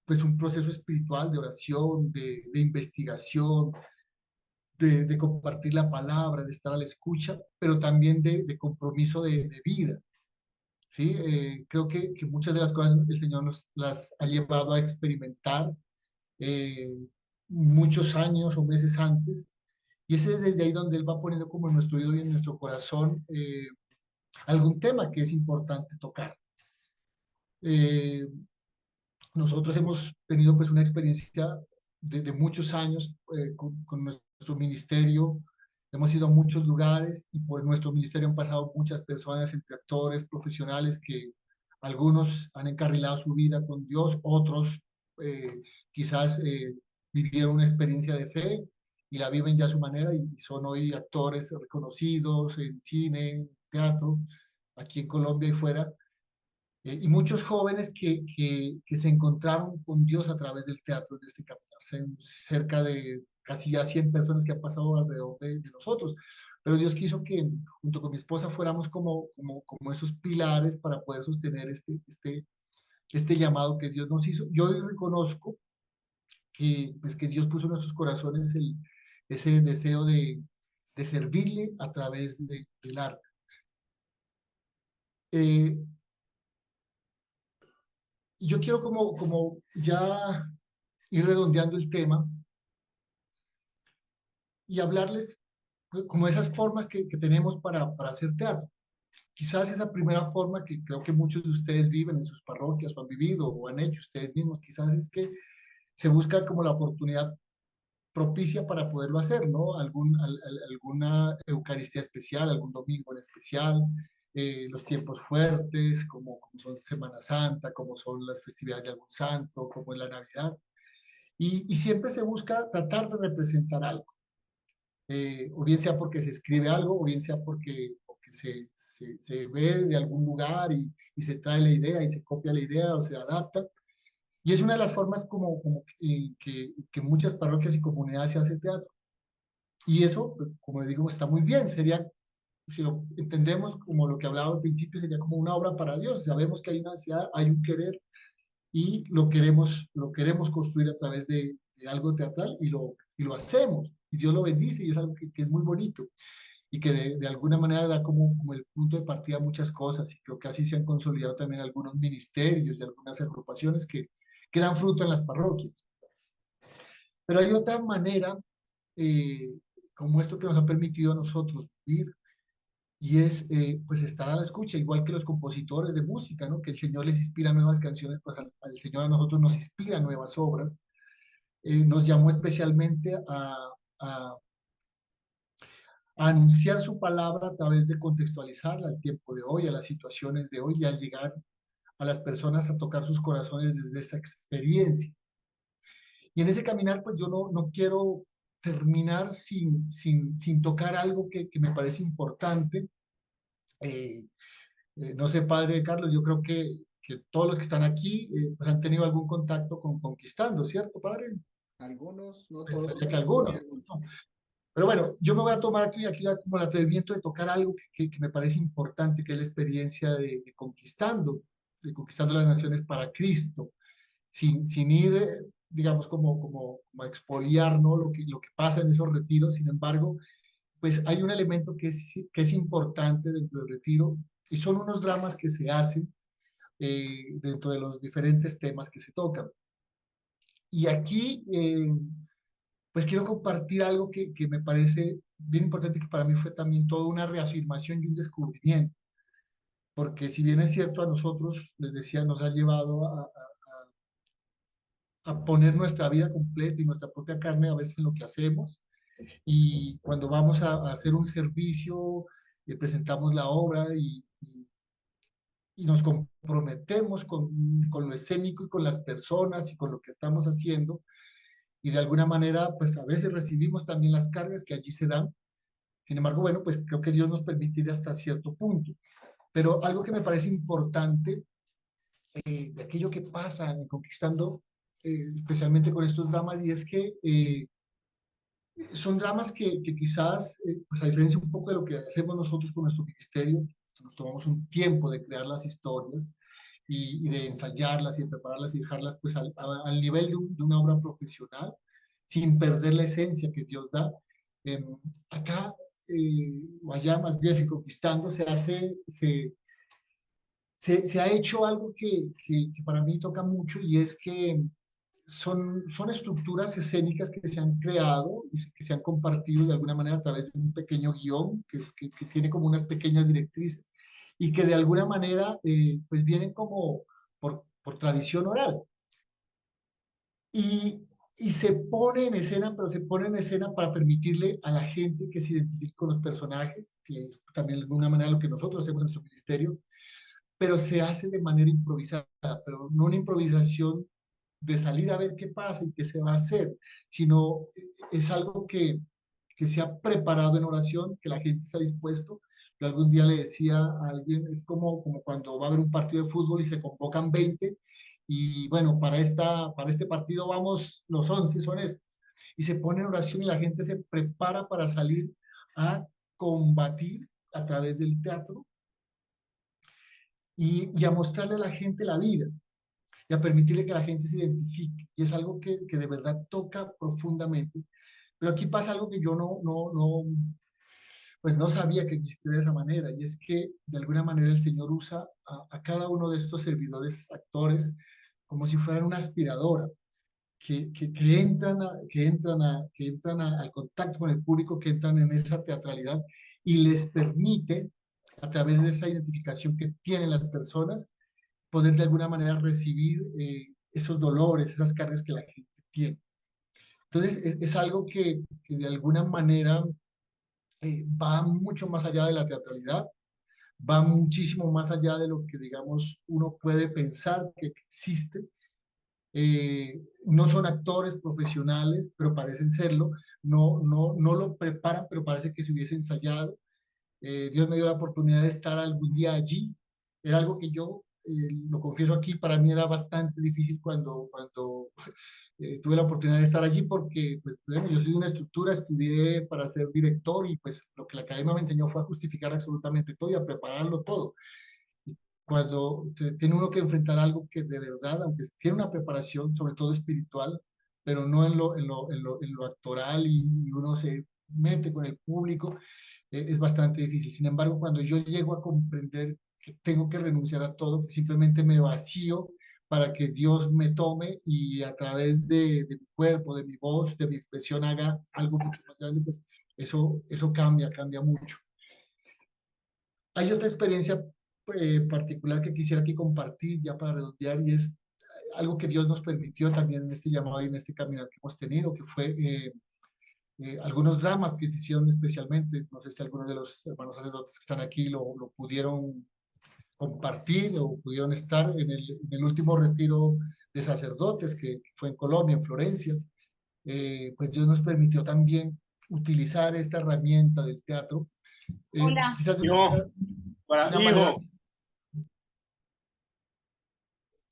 pues un proceso espiritual de oración, de investigación, de compartir la palabra, de estar a la escucha, pero también de compromiso de vida. ¿Sí? Creo que muchas de las cosas el Señor nos las ha llevado a experimentar eh, muchos años o meses antes, y ese es desde ahí donde Él va poniendo como en nuestro oído y en nuestro corazón algún tema que es importante tocar. Eh, Nosotros hemos tenido pues una experiencia de muchos años con nuestro ministerio. Hemos ido a muchos lugares y por nuestro ministerio han pasado muchas personas, entre actores, profesionales, que algunos han encarrilado su vida con Dios, otros quizás vivieron una experiencia de fe y la viven ya a su manera y son hoy actores reconocidos en cine, teatro, aquí en Colombia y fuera, y muchos jóvenes que se encontraron con Dios a través del teatro en este caminar. Cerca de casi ya 100 personas que han pasado alrededor de nosotros. Pero Dios quiso que junto con mi esposa fuéramos como esos pilares para poder sostener este llamado que Dios nos hizo. Yo hoy reconozco pues, que Dios puso en nuestros corazones ese deseo de servirle a través del arte. Eh, yo quiero como ya ir redondeando el tema y hablarles pues, como esas formas que tenemos para hacer teatro. Quizás esa primera forma que creo que muchos de ustedes viven en sus parroquias o han vivido o han hecho ustedes mismos, quizás es que se busca como la oportunidad propicia para poderlo hacer, ¿no? Alguna Eucaristía especial, algún domingo en especial, los tiempos fuertes, como son Semana Santa, como son las festividades de algún santo, como es la Navidad. Y siempre se busca tratar de representar algo, o bien sea porque se escribe algo, o bien sea porque se ve de algún lugar y se trae la idea y se copia la idea o se adapta. Y es una de las formas que muchas parroquias y comunidades se hace teatro. Y eso, pues, como les digo, está muy bien. Sería, si lo entendemos como lo que hablaba al principio, sería como una obra para Dios. Sabemos que hay una ansiedad, hay un querer y lo queremos construir a través de algo teatral y lo hacemos. Y Dios lo bendice y es algo que es muy bonito y que de alguna manera da como el punto de partida a muchas cosas. Y creo que así se han consolidado también algunos ministerios y algunas agrupaciones que dan fruto en las parroquias. Pero hay otra manera, eh, como esto que nos ha permitido a nosotros vivir, y es pues estar a la escucha, igual que los compositores de música, ¿no? Que el Señor les inspira nuevas canciones, pues al Señor a nosotros nos inspira nuevas obras. Nos llamó especialmente a, a anunciar su palabra a través de contextualizarla al tiempo de hoy, a las situaciones de hoy y al llegar a las personas a tocar sus corazones desde esa experiencia. Y en ese caminar, pues yo no quiero terminar sin tocar algo que me parece importante. Eh, no sé, padre Carlos, yo creo que todos los que están aquí pues han tenido algún contacto con Conquistando, ¿cierto, padre? Algunos, no todos, Pensaría que pero sí algunos. algunos. ¿No? Pero bueno, yo me voy a tomar aquí como el atrevimiento de tocar algo que me parece importante, que es la experiencia de Conquistando las naciones para Cristo. sin ir, digamos, como a expoliar, ¿no? Lo que pasa en esos retiros. Sin embargo, pues hay un elemento que es importante dentro del retiro y son unos dramas que se hacen dentro de los diferentes temas que se tocan. Y aquí, pues quiero compartir algo que me parece bien importante, que para mí fue también toda una reafirmación y un descubrimiento, porque si bien es cierto, a nosotros, les decía, nos ha llevado a poner nuestra vida completa y nuestra propia carne a veces en lo que hacemos, y cuando vamos a hacer un servicio, presentamos la obra y nos comprometemos con lo escénico y con las personas y con lo que estamos haciendo, y de alguna manera, pues a veces recibimos también las cargas que allí se dan. Sin embargo, bueno, pues creo que Dios nos permite ir hasta cierto punto. Pero algo que me parece importante de aquello que pasa en Conquistando, especialmente con estos dramas, y es que son dramas que quizás, pues a diferencia un poco de lo que hacemos nosotros con nuestro ministerio, nos tomamos un tiempo de crear las historias y de ensayarlas y de prepararlas y dejarlas pues al nivel de una obra profesional, sin perder la esencia que Dios da. Eh, Acá, o allá más bien en Conquistando, se ha hecho algo que para mí toca mucho, y es que son estructuras escénicas que se han creado y que se han compartido de alguna manera a través de un pequeño guión que tiene como unas pequeñas directrices y que de alguna manera pues vienen como por tradición oral. Y se pone en escena, pero se pone en escena para permitirle a la gente que se identifique con los personajes, que es también de alguna manera lo que nosotros hacemos en nuestro ministerio, pero se hace de manera improvisada, pero no una improvisación de salir a ver qué pasa y qué se va a hacer, sino es algo que se ha preparado en oración, que la gente está dispuesto. Yo algún día le decía a alguien, es como cuando va a haber un partido de fútbol y se convocan 20 y bueno, para este partido vamos, los 11 son estos. Y se pone en oración y la gente se prepara para salir a combatir a través del teatro y a mostrarle a la gente la vida y a permitirle que la gente se identifique. Y es algo que de verdad toca profundamente. Pero aquí pasa algo que yo pues no sabía que existía de esa manera, y es que de alguna manera el Señor usa a cada uno de estos servidores, actores, como si fueran una aspiradora, que entran al contacto con el público, que entran en esa teatralidad y les permite, a través de esa identificación que tienen las personas, poder de alguna manera recibir esos dolores, esas cargas que la gente tiene. Entonces, es algo que de alguna manera va mucho más allá de la teatralidad, va muchísimo más allá de lo que, digamos, uno puede pensar que existe. No son actores profesionales, pero parecen serlo. No lo preparan, pero parece que se hubiese ensayado. Dios me dio la oportunidad de estar algún día allí. Era algo que yo, lo confieso aquí, para mí era bastante difícil cuando tuve la oportunidad de estar allí, porque pues, bueno, yo soy de una estructura, estudié para ser director y pues lo que la academia me enseñó fue a justificar absolutamente todo y a prepararlo todo. Y cuando tiene uno que enfrentar algo que de verdad, aunque tiene una preparación, sobre todo espiritual, pero no en lo actoral, y uno se mete con el público, es bastante difícil. Sin embargo, cuando yo llego a comprender que tengo que renunciar a todo, que simplemente me vacío para que Dios me tome y a través de mi cuerpo, de mi voz, de mi expresión haga algo mucho más grande, pues eso cambia mucho. Hay otra experiencia particular que quisiera aquí compartir ya para redondear, y es algo que Dios nos permitió también en este llamado y en este caminar que hemos tenido, que fue algunos dramas que se hicieron especialmente. No sé si algunos de los hermanos sacerdotes que están aquí lo pudieron compartir o pudieron estar en el último retiro de sacerdotes que fue en Colombia, en Florencia. Pues Dios nos permitió también utilizar esta herramienta del teatro, Hola. quizás Hijo, de una manera, hijo,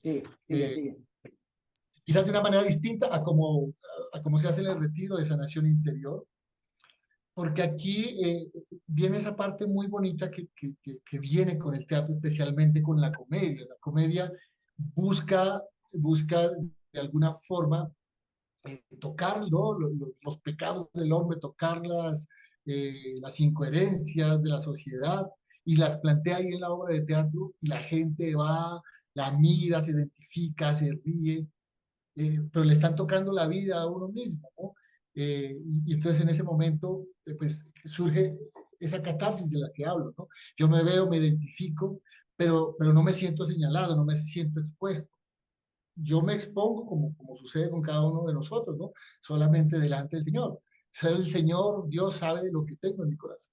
Sí, sigue, eh, sigue. quizás de una manera distinta a cómo se hace en el retiro de sanación interior, porque aquí viene esa parte muy bonita que viene con el teatro, especialmente con la comedia. La comedia busca busca de alguna forma tocar, ¿no? Los pecados del hombre, tocar las incoherencias de la sociedad y las plantea ahí en la obra de teatro y la gente va, la mira, se identifica, se ríe, pero le están tocando la vida a uno mismo, ¿no? Y entonces en ese momento, pues surge esa catarsis de la que hablo, ¿no? Yo me veo, me identifico, pero no me siento señalado, no me siento expuesto. Yo me expongo como sucede con cada uno de nosotros, ¿no? Solamente delante del Señor. Ser el Señor, Dios sabe lo que tengo en mi corazón.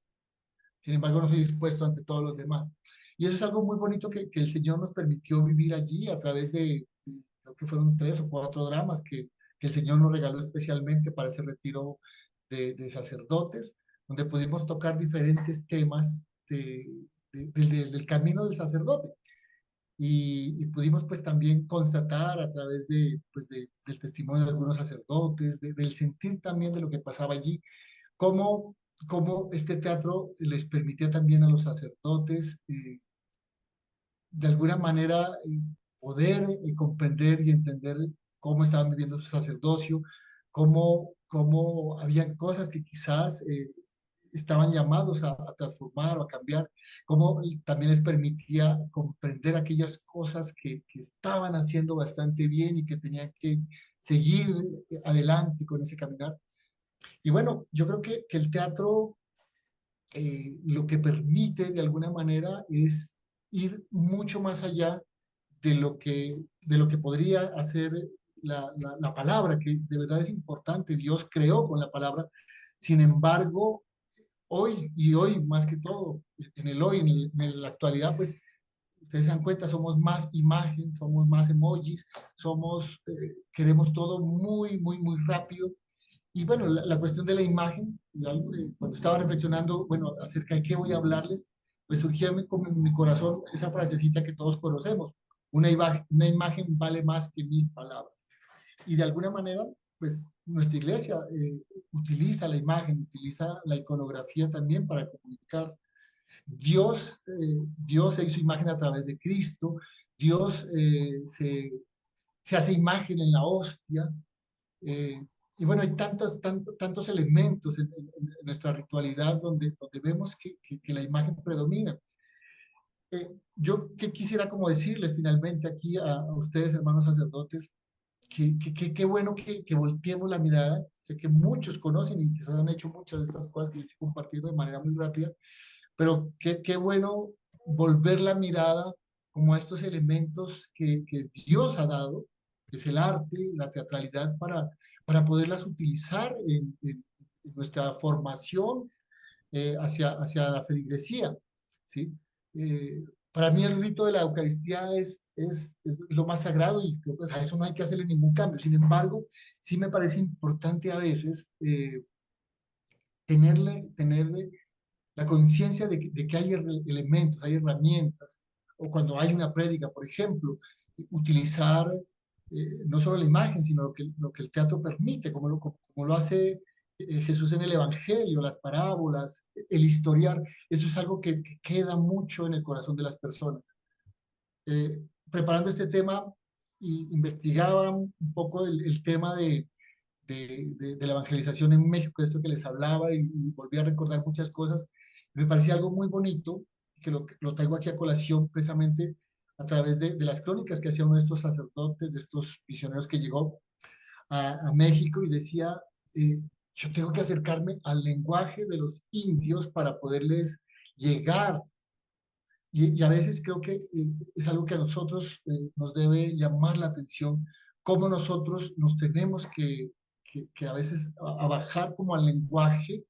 Sin embargo, no soy expuesto ante todos los demás. Y eso es algo muy bonito que el Señor nos permitió vivir allí a través creo que fueron 3 o 4 dramas que el Señor nos regaló especialmente para ese retiro de sacerdotes, donde pudimos tocar diferentes temas del camino del sacerdote y pudimos pues también constatar a través del testimonio de algunos sacerdotes, del sentir también de lo que pasaba allí, cómo, cómo este teatro les permitía también a los sacerdotes de alguna manera poder comprender y entender cómo estaban viviendo su sacerdocio, cómo habían cosas que quizás estaban llamados a transformar o a cambiar, cómo también les permitía comprender aquellas cosas que estaban haciendo bastante bien y que tenían que seguir adelante con ese caminar. Y bueno, yo creo que el teatro lo que permite de alguna manera es ir mucho más allá de lo que podría hacer la palabra, que de verdad es importante. Dios creó con la palabra. Sin embargo, hoy y hoy más que todo, en el hoy, en la actualidad, pues ustedes se dan cuenta, somos más imágenes, somos más emojis, queremos todo muy, muy, muy rápido. Y bueno, la cuestión de la imagen, cuando estaba reflexionando, bueno, acerca de qué voy a hablarles, pues surgía como en mi corazón esa frasecita que todos conocemos, una imagen vale más que 1000 palabras. Y de alguna manera, pues nuestra iglesia utiliza la imagen, utiliza la iconografía también para comunicar. Dios se hizo imagen a través de Cristo, Dios se hace imagen en la hostia, eh, y bueno, hay tantos elementos en nuestra ritualidad donde vemos que la imagen predomina. Yo que quisiera como decirles finalmente aquí a ustedes, hermanos sacerdotes, qué bueno que volteemos la mirada. Sé que muchos conocen y quizás han hecho muchas de estas cosas que yo estoy compartiendo de manera muy rápida, pero qué bueno volver la mirada como a estos elementos que Dios ha dado, que es el arte, la teatralidad, para poderlas utilizar en nuestra formación hacia la feligresía, ¿sí? Para mí el rito de la Eucaristía es lo más sagrado y creo que a eso no hay que hacerle ningún cambio. Sin embargo, sí me parece importante a veces tenerle la conciencia de que hay elementos, hay herramientas, o cuando hay una prédica, por ejemplo, utilizar no solo la imagen, sino lo que el teatro permite, como lo hace Jesús en el Evangelio, las parábolas, el historiar. Eso es algo que queda mucho en el corazón de las personas. Preparando este tema, investigaba un poco el tema de la evangelización en México, de esto que les hablaba, y volví a recordar muchas cosas. Me parecía algo muy bonito, que lo traigo aquí a colación precisamente a través de las crónicas que hacían uno de estos sacerdotes, de estos misioneros que llegó a México y decía, eh, yo tengo que acercarme al lenguaje de los indios para poderles llegar. Y a veces creo que es algo que a nosotros nos debe llamar la atención, cómo nosotros nos tenemos que a veces a bajar como al lenguaje.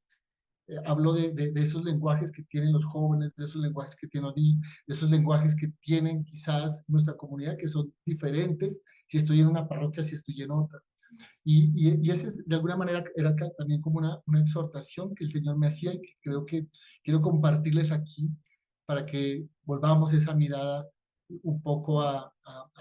Hablo de esos lenguajes que tienen los jóvenes, de esos lenguajes que tienen los niños, de esos lenguajes que tienen quizás nuestra comunidad, que son diferentes, si estoy en una parroquia, si estoy en otra. Y ese de alguna manera era también como una exhortación que el Señor me hacía y que creo que quiero compartirles aquí para que volvamos esa mirada un poco a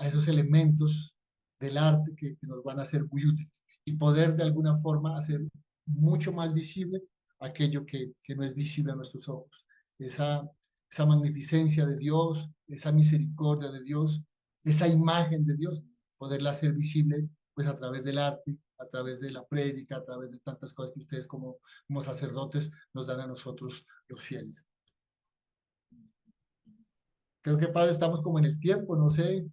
esos elementos del arte que nos van a ser muy útiles y poder de alguna forma hacer mucho más visible aquello que no es visible a nuestros ojos. Esa magnificencia de Dios, esa misericordia de Dios, esa imagen de Dios poderla hacer visible pues a través del arte, a través de la prédica, a través de tantas cosas que ustedes como sacerdotes nos dan a nosotros los fieles. Creo que, padre, estamos como en el tiempo, no sé.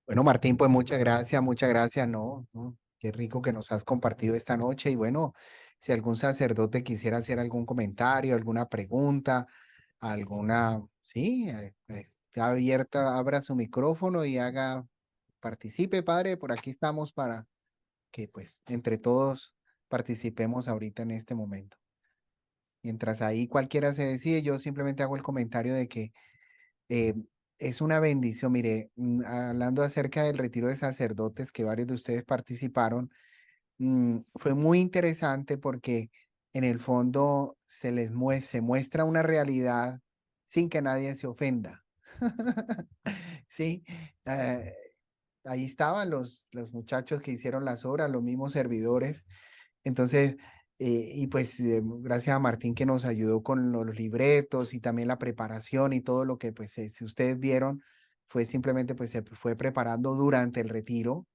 Bueno, Martín, pues muchas gracias, no, no, qué rico que nos has compartido esta noche y bueno, si algún sacerdote quisiera hacer algún comentario, alguna pregunta, alguna, sí, está abierta, abra su micrófono y participe, padre, por aquí estamos para que pues entre todos participemos ahorita en este momento. Mientras ahí cualquiera se decide, yo simplemente hago el comentario de que eh, es una bendición. Mire, hablando acerca del retiro de sacerdotes que varios de ustedes participaron, fue muy interesante porque en el fondo se muestra una realidad sin que nadie se ofenda. Sí, eh, ahí estaban los muchachos que hicieron las obras, los mismos servidores. Entonces, y pues gracias a Martín que nos ayudó con los libretos y también la preparación y todo lo que pues si ustedes vieron fue simplemente pues se fue preparando durante el retiro,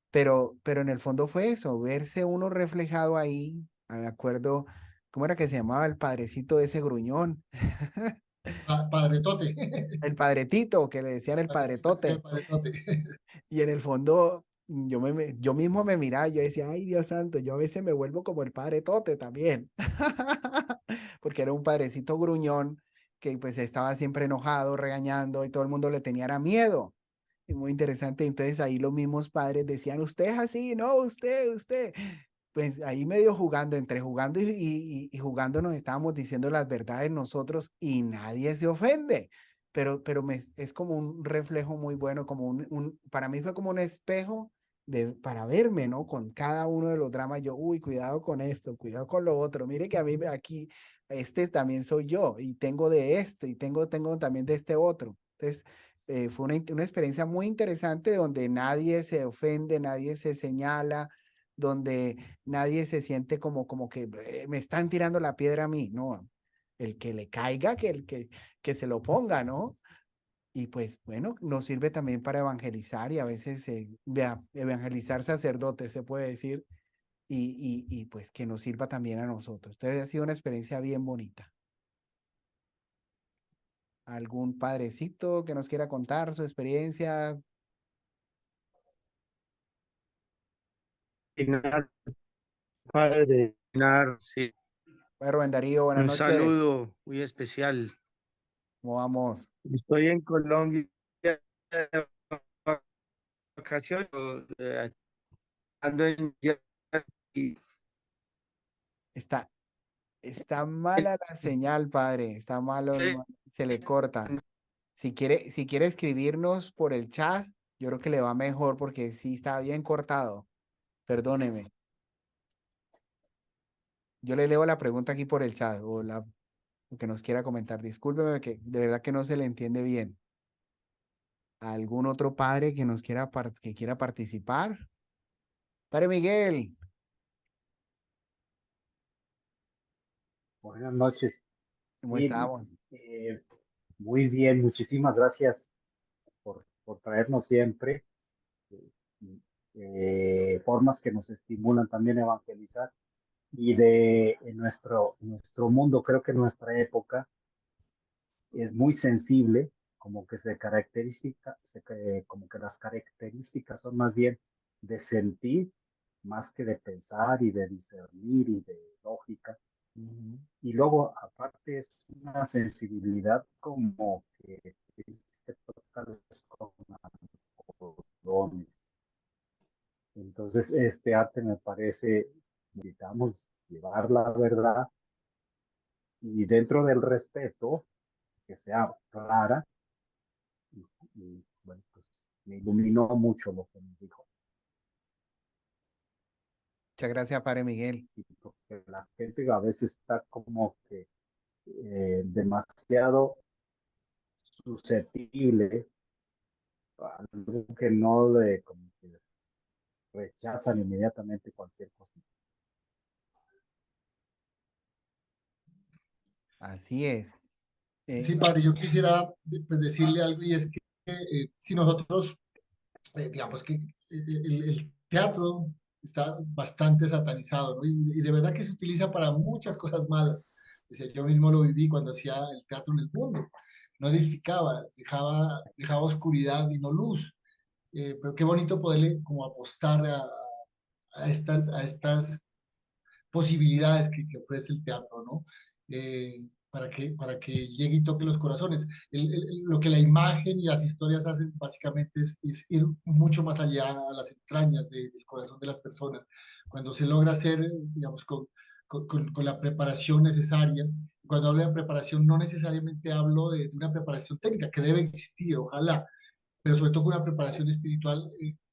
pero en el fondo fue eso, verse uno reflejado ahí. Me acuerdo, ¿cómo era que se llamaba el padrecito de ese gruñón? Padre Tote, El padretito, que le decían el padrecito que sea el padretote. Padre Tote. Y en el fondo, yo mismo me miraba, yo decía, ay Dios santo, yo a veces me vuelvo como el padre Tote también, porque era un padrecito gruñón que pues estaba siempre enojado, regañando y todo el mundo le tenía era miedo. Y muy interesante, entonces ahí los mismos padres decían, usted es así, no, usted. Pues ahí medio jugando, entre jugando y jugando nos estábamos diciendo las verdades nosotros y nadie se ofende, pero es como un reflejo muy bueno, como para mí fue como un espejo para verme, ¿no? Con cada uno de los dramas, yo, uy, cuidado con esto, cuidado con lo otro, mire que a mí aquí, este también soy yo y tengo de esto y tengo también de este otro. Entonces, fue una experiencia muy interesante donde nadie se ofende, nadie se señala, donde nadie se siente como que me están tirando la piedra a mí, no, el que le caiga, que se lo ponga, ¿no? Y pues bueno, nos sirve también para evangelizar y a veces evangelizar sacerdotes, se puede decir, y pues que nos sirva también a nosotros. Entonces ha sido una experiencia bien bonita. ¿Algún padrecito que nos quiera contar su experiencia? Pinar, padre de Pinar, sí. Bueno, Rubén Darío, buenas Un noches. saludo muy especial. ¿Cómo vamos? Estoy en Colombia de vacaciones, ando en y Está, está mala la señal, padre. Está malo, se le corta. Si quiere escribirnos por el chat, yo creo que le va mejor porque sí está bien cortado. Perdóneme. Yo le leo la pregunta aquí por el chat o lo que nos quiera comentar. Discúlpeme que de verdad que no se le entiende bien. ¿Algún otro padre que que quiera participar? Padre Miguel, Buenas noches. ¿cómo Sí, estamos? muy bien. Muchísimas gracias por traernos siempre formas que nos estimulan también a evangelizar. Y en nuestro mundo, creo que nuestra época es muy sensible, como que como que las características son más bien de sentir, más que de pensar y de discernir y de lógica. Ujú. Y luego, aparte, es una sensibilidad como que se toca los cordones. Entonces, este arte me parece, necesitamos llevar la verdad y dentro del respeto, que sea clara. Bueno, pues me iluminó mucho lo que nos dijo. Muchas gracias, Padre Miguel. Sí, porque la gente a veces está como que demasiado susceptible a algo que no le, como que rechazan inmediatamente cualquier cosa. Así es. Sí, padre, yo quisiera pues, decirle algo y es que si nosotros digamos que el teatro está bastante satanizado, ¿no? Y de verdad que se utiliza para muchas cosas malas. O sea, yo mismo lo viví cuando hacía el teatro en el mundo. No edificaba, dejaba oscuridad y no luz. Pero qué bonito poderle como apostar a estas posibilidades que ofrece el teatro, ¿no? Para que llegue y toque los corazones. Lo que la imagen y las historias hacen básicamente es ir mucho más allá a las entrañas del corazón de las personas. Cuando se logra hacer, digamos, con la preparación necesaria. Cuando hablo de preparación, no necesariamente hablo de una preparación técnica, que debe existir, ojalá, pero sobre todo con una preparación espiritual,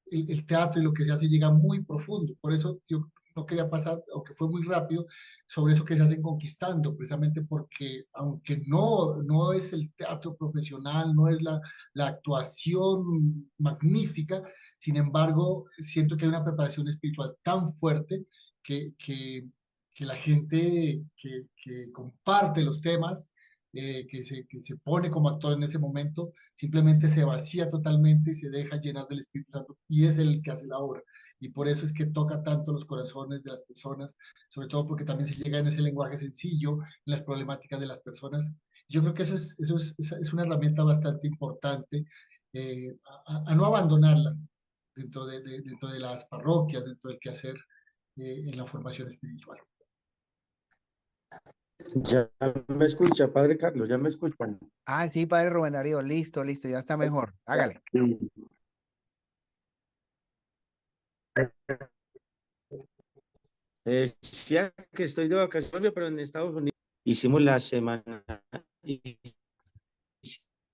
el teatro y lo que se hace llega muy profundo. Por eso yo no quería pasar, aunque fue muy rápido, sobre eso que se hacen conquistando, precisamente porque aunque no es el teatro profesional, no es la actuación magnífica, sin embargo, siento que hay una preparación espiritual tan fuerte que, que, que la gente que comparte los temas, que se pone como actor en ese momento, simplemente se vacía totalmente y se deja llenar del Espíritu Santo y es el que hace la obra. Y por eso es que toca tanto los corazones de las personas, sobre todo porque también se llega en ese lenguaje sencillo, en las problemáticas de las personas. Yo creo que eso es una herramienta bastante importante, a no abandonarla dentro de las parroquias, dentro del quehacer, en la formación espiritual. Ya me escucha, Padre Carlos, ya me escuchan. Ah, sí, padre Rubén Darío, listo, listo, ya está mejor. Hágale. Sí. Decía que estoy de vacaciones, pero en Estados Unidos hicimos la semana,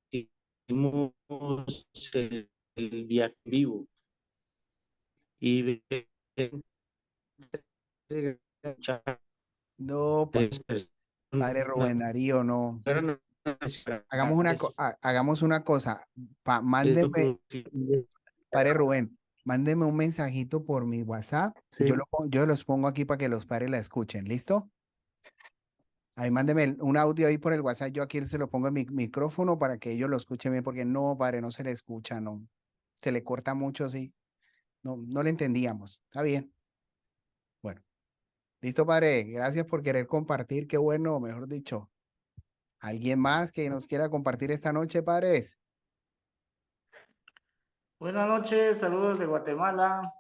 hicimos el viaje en vivo y No, padre Rubén Darío, no. Hagamos una cosa. Mándeme, padre Rubén, mándeme un mensajito por mi WhatsApp y Sí. yo los pongo aquí para que los padres la escuchen. ¿Listo? Ahí mándeme un audio ahí por el WhatsApp. Yo aquí se lo pongo en mi micrófono para que ellos lo escuchen bien, porque no, padre, no se le escucha, no. Se le corta mucho, sí. No, no le entendíamos. Está bien. Bueno, listo, padre. Gracias por querer compartir. Qué bueno, mejor dicho. ¿Alguien más que nos quiera compartir esta noche, padres? Buenas noches, saludos de Guatemala.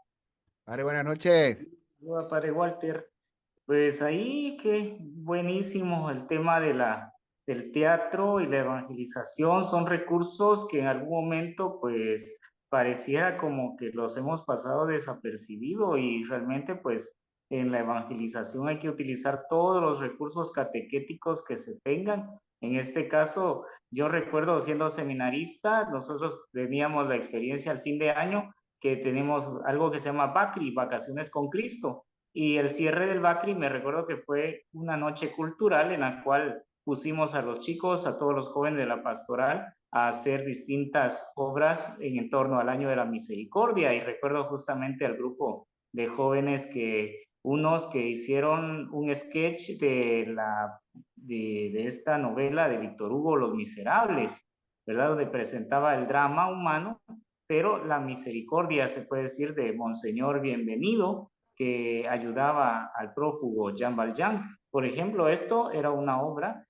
Padre, buenas noches. Saludos a Padre Walter. Pues ahí que buenísimo el tema del teatro y la evangelización. Son recursos que en algún momento pues pareciera como que los hemos pasado desapercibido y realmente pues en la evangelización hay que utilizar todos los recursos catequéticos que se tengan. En este caso, yo recuerdo siendo seminarista, nosotros teníamos la experiencia al fin de año que tenemos algo que se llama BACRI, Vacaciones con Cristo. Y el cierre del Bacri me recuerdo que fue una noche cultural en la cual pusimos a los chicos, a todos los jóvenes de la pastoral, a hacer distintas obras en torno al año de la misericordia. Y recuerdo justamente al grupo de jóvenes unos que hicieron un sketch de esta novela de Víctor Hugo, Los Miserables, ¿verdad? Donde presentaba el drama humano, pero la misericordia, se puede decir, de Monseñor Bienvenido, que ayudaba al prófugo Jean Valjean. Por ejemplo, esto era una obra,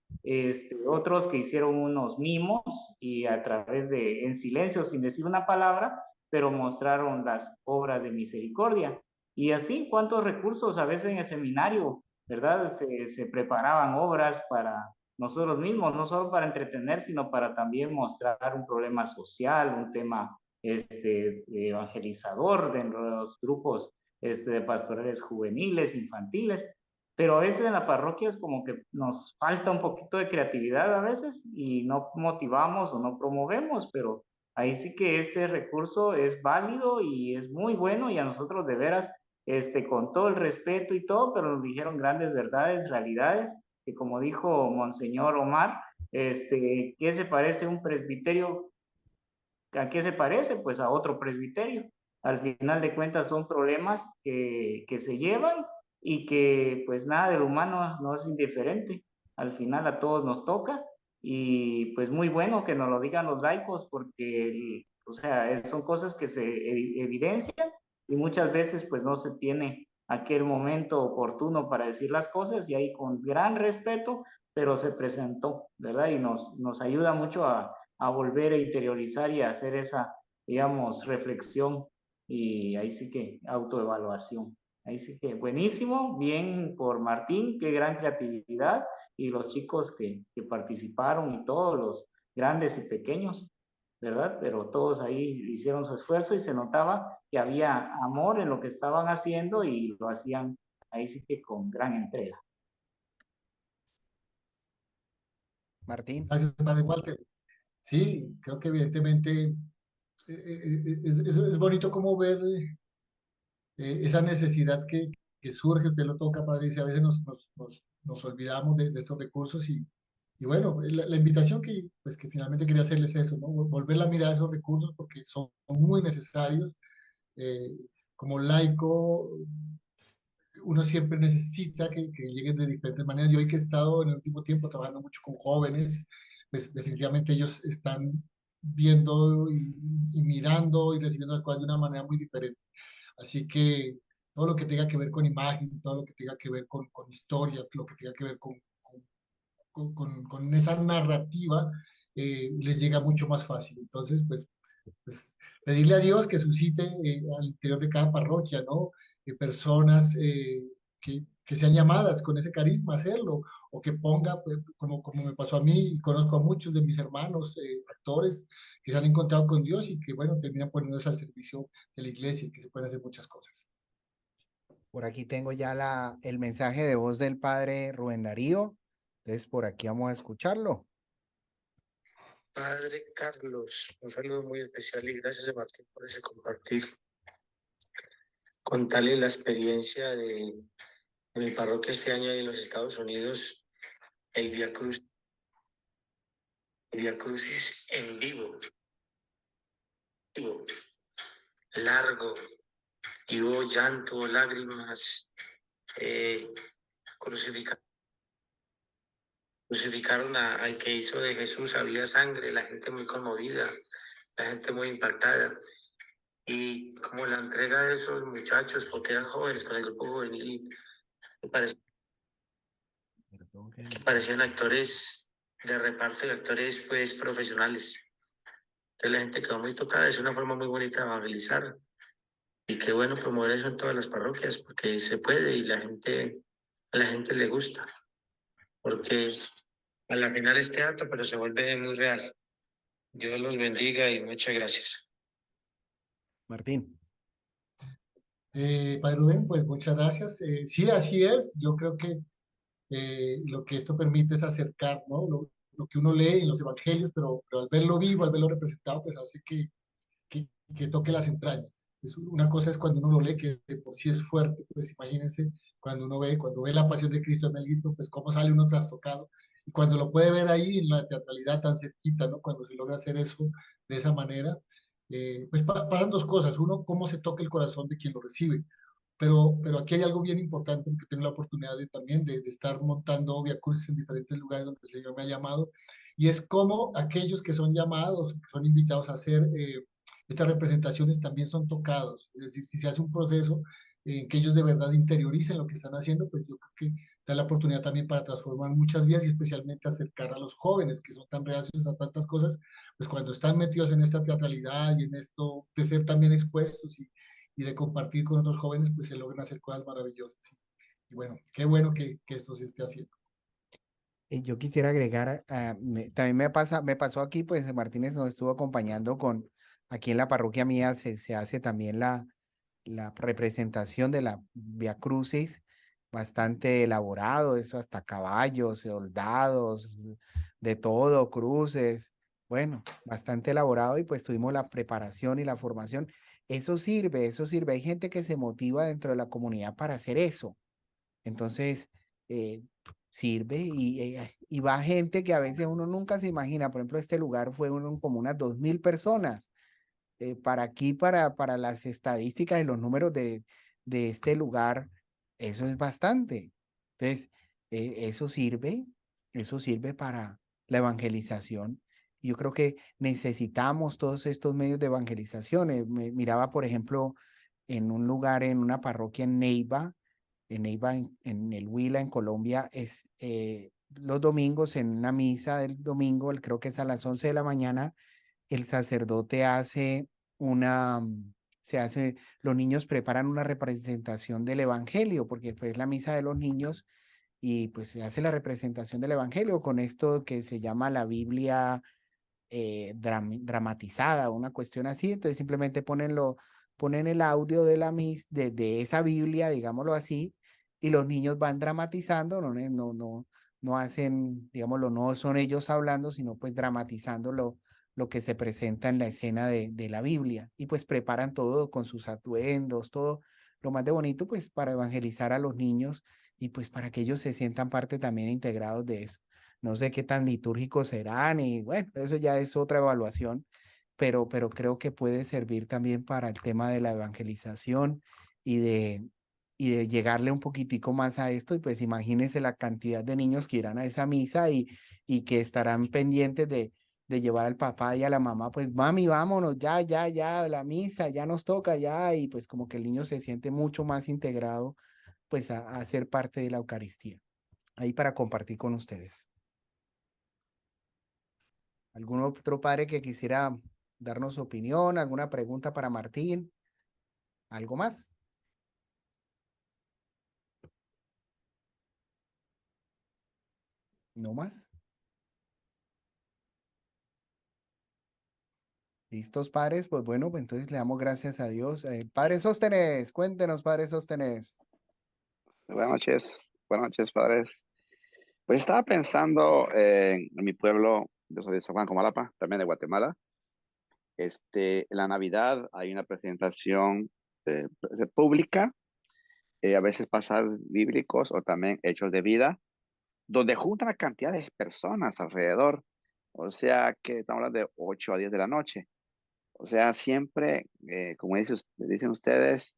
otros que hicieron unos mimos y a través en silencio, sin decir una palabra, pero mostraron las obras de misericordia. Y así, ¿cuántos recursos a veces en el seminario, verdad? Se preparaban obras para nosotros mismos, no solo para entretener, sino para también mostrar un problema social, un tema evangelizador de los grupos de pastorales juveniles, infantiles, pero a veces en la parroquia es como que nos falta un poquito de creatividad a veces y no motivamos o no promovemos, pero ahí sí que este recurso es válido y es muy bueno y a nosotros de veras, con todo el respeto y todo, pero nos dijeron grandes verdades, realidades, que como dijo Monseñor Omar, ¿qué se parece un presbiterio? ¿A qué se parece? Pues a otro presbiterio. Al final de cuentas son problemas que se llevan y que pues nada del humano no es indiferente. Al final a todos nos toca y pues muy bueno que nos lo digan los laicos porque O sea, son cosas que se evidencian y muchas veces pues no se tiene aquel momento oportuno para decir las cosas y ahí con gran respeto, pero se presentó, ¿verdad? Y nos ayuda mucho a volver a interiorizar y a hacer esa, digamos, reflexión y ahí sí que autoevaluación. Ahí sí que buenísimo, bien por Martín, qué gran creatividad y los chicos que participaron y todos los grandes y pequeños, ¿verdad? Pero todos ahí hicieron su esfuerzo y se notaba que había amor en lo que estaban haciendo y lo hacían ahí sí que con gran entrega. Martín. Gracias, padre Walter. Sí, creo que evidentemente es bonito como ver esa necesidad que surge, usted lo toca, padre, dice, a veces nos olvidamos de estos recursos y bueno, la invitación pues, que finalmente quería hacerles es eso, ¿no? Volver la mirada a esos recursos porque son muy necesarios. Eh, Como laico, uno siempre necesita que lleguen de diferentes maneras. Yo hoy que he estado en el último tiempo trabajando mucho con jóvenes, pues definitivamente ellos están viendo y mirando y recibiendo las cosas de una manera muy diferente. Así que todo lo que tenga que ver con imagen, todo lo que tenga que ver con historia, lo que tenga que ver con esa narrativa, les llega mucho más fácil. Entonces, pues pedirle a Dios que suscite al interior de cada parroquia, ¿no? Personas que sean llamadas con ese carisma a hacerlo, o que ponga, pues, como me pasó a mí, y conozco a muchos de mis hermanos, actores, que se han encontrado con Dios y que, bueno, terminan poniéndose al servicio de la iglesia y que se pueden hacer muchas cosas. Por aquí tengo ya el mensaje de voz del padre Rubén Darío. Entonces, por aquí vamos a escucharlo. Padre Carlos, un saludo muy especial y gracias a Martín por ese compartir. Contarle la experiencia de mi parroquia este año ahí en los Estados Unidos, el Vía Crucis en vivo, largo, y hubo llanto, lágrimas, crucificaron al que hizo de Jesús, había sangre, la gente muy conmovida, la gente muy impactada. Y como la entrega de esos muchachos, porque eran jóvenes con el grupo juvenil, me parecían actores de reparto y actores pues profesionales. Entonces la gente quedó muy tocada, es una forma muy bonita de evangelizar. Y qué bueno promover eso en todas las parroquias, porque se puede y a la gente le gusta. Porque a la final es teatro, pero se vuelve muy real. Dios los bendiga y muchas gracias. Martín. Padre Rubén, pues muchas gracias. Sí, así es. Yo creo que lo que esto permite es acercar, ¿no? Lo que uno lee en los evangelios, pero al verlo vivo, al verlo representado, pues hace que toque las entrañas. Una cosa es cuando uno lo lee, que de por sí es fuerte, pues imagínense cuando ve la pasión de Cristo en Mel Gibson, pues cómo sale uno trastocado. Y cuando lo puede ver ahí en la teatralidad tan cerquita, ¿no? Cuando se logra hacer eso de esa manera, pues pasan dos cosas. Uno, cómo se toca el corazón de quien lo recibe. Pero aquí hay algo bien importante porque tengo la oportunidad también de estar montando Via Crucis en diferentes lugares donde el Señor me ha llamado, y es como aquellos que son llamados, que son invitados a hacer estas representaciones también son tocados. Es decir, si se hace un proceso en que ellos de verdad interioricen lo que están haciendo, pues yo creo que da la oportunidad también para transformar muchas vidas y especialmente acercar a los jóvenes que son tan reacios a tantas cosas, pues cuando están metidos en esta teatralidad y en esto de ser también expuestos y de compartir con otros jóvenes, pues se logran hacer cosas maravillosas. ¿Sí? Y bueno, qué bueno que esto se esté haciendo. Yo quisiera agregar, también me pasó aquí, pues Martínez nos estuvo acompañando aquí en la parroquia mía se hace también la representación de la Via Crucis, bastante elaborado, eso hasta caballos, soldados, de todo, cruces, bueno, bastante elaborado y pues tuvimos la preparación y la formación. Eso sirve. Hay gente que se motiva dentro de la comunidad para hacer eso. Entonces, eh, sirve y va gente que a veces uno nunca se imagina. Por ejemplo, este lugar fueron como unas 2000 personas. Para aquí, para las estadísticas y los números de este lugar, eso es bastante. Entonces, eso sirve para la evangelización Yo creo que necesitamos todos estos medios de evangelización. Miraba, por ejemplo, en un lugar, en una parroquia en Neiva, en el Huila, en Colombia, los domingos, en una misa del domingo, creo que es a las 11 de la mañana, el sacerdote hace una, los niños preparan una representación del evangelio, porque pues es la misa de los niños y pues se hace la representación del evangelio con esto que se llama la Biblia dramatizada, una cuestión así. Entonces simplemente ponen el audio de de esa Biblia, digámoslo así, y los niños van dramatizando, no hacen, digámoslo, no son ellos hablando, sino pues dramatizando lo que se presenta en la escena de la Biblia. Y pues preparan todo con sus atuendos, todo lo más de bonito, pues para evangelizar a los niños y pues para que ellos se sientan parte también integrados de eso. No sé qué tan litúrgicos serán y bueno, eso ya es otra evaluación, pero creo que puede servir también para el tema de la evangelización y y de llegarle un poquitico más a esto. Y pues imagínense la cantidad de niños que irán a esa misa y que estarán pendientes de llevar al papá y a la mamá, pues mami, vámonos, ya, la misa, ya nos toca, ya, y pues como que el niño se siente mucho más integrado pues a ser parte de la Eucaristía. Ahí para compartir con ustedes. ¿Algún otro padre que quisiera darnos su opinión? ¿Alguna pregunta para Martín? ¿Algo más? ¿No más? ¿Listos, padres? Pues bueno, pues entonces le damos gracias a Dios. Padre Sóstenes, cuéntenos, Padre Sóstenes. Buenas noches, padres. Pues estaba pensando en mi pueblo, yo soy de San Juan Comalapa, también de Guatemala. En la Navidad hay una presentación pública, a veces pasajes bíblicos o también hechos de vida, donde juntan a cantidad de personas alrededor. O sea que estamos hablando de 8 a 10 de la noche. O sea, siempre, como dicen ustedes,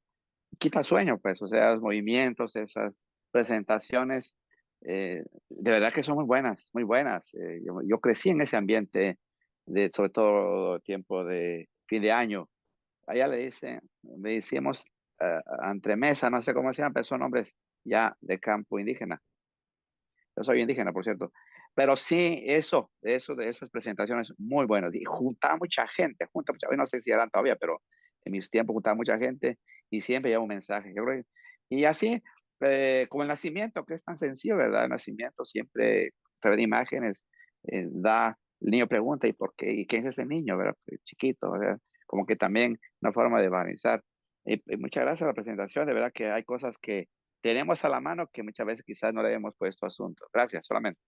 quita sueño, pues, o sea, los movimientos, esas presentaciones, de verdad que son muy buenas, muy buenas. Yo crecí en ese ambiente, sobre todo tiempo de fin de año. Allá le decíamos entremesa, no sé cómo se llama, pero son hombres ya de campo indígena. Yo soy indígena, por cierto. Pero sí, eso de esas presentaciones muy buenas. Y juntaba mucha gente, no sé si eran todavía, pero en mis tiempos juntaba mucha gente y siempre llevaba un mensaje. Y así, como el nacimiento, que es tan sencillo, ¿verdad? El nacimiento siempre, a través de imágenes, el niño pregunta, ¿y por qué? ¿Y quién es ese niño, verdad? Pues, chiquito, ¿verdad? Como que también una forma de organizar. Y muchas gracias a la presentación, de verdad que hay cosas que tenemos a la mano que muchas veces quizás no le hemos puesto asunto. Gracias, solamente.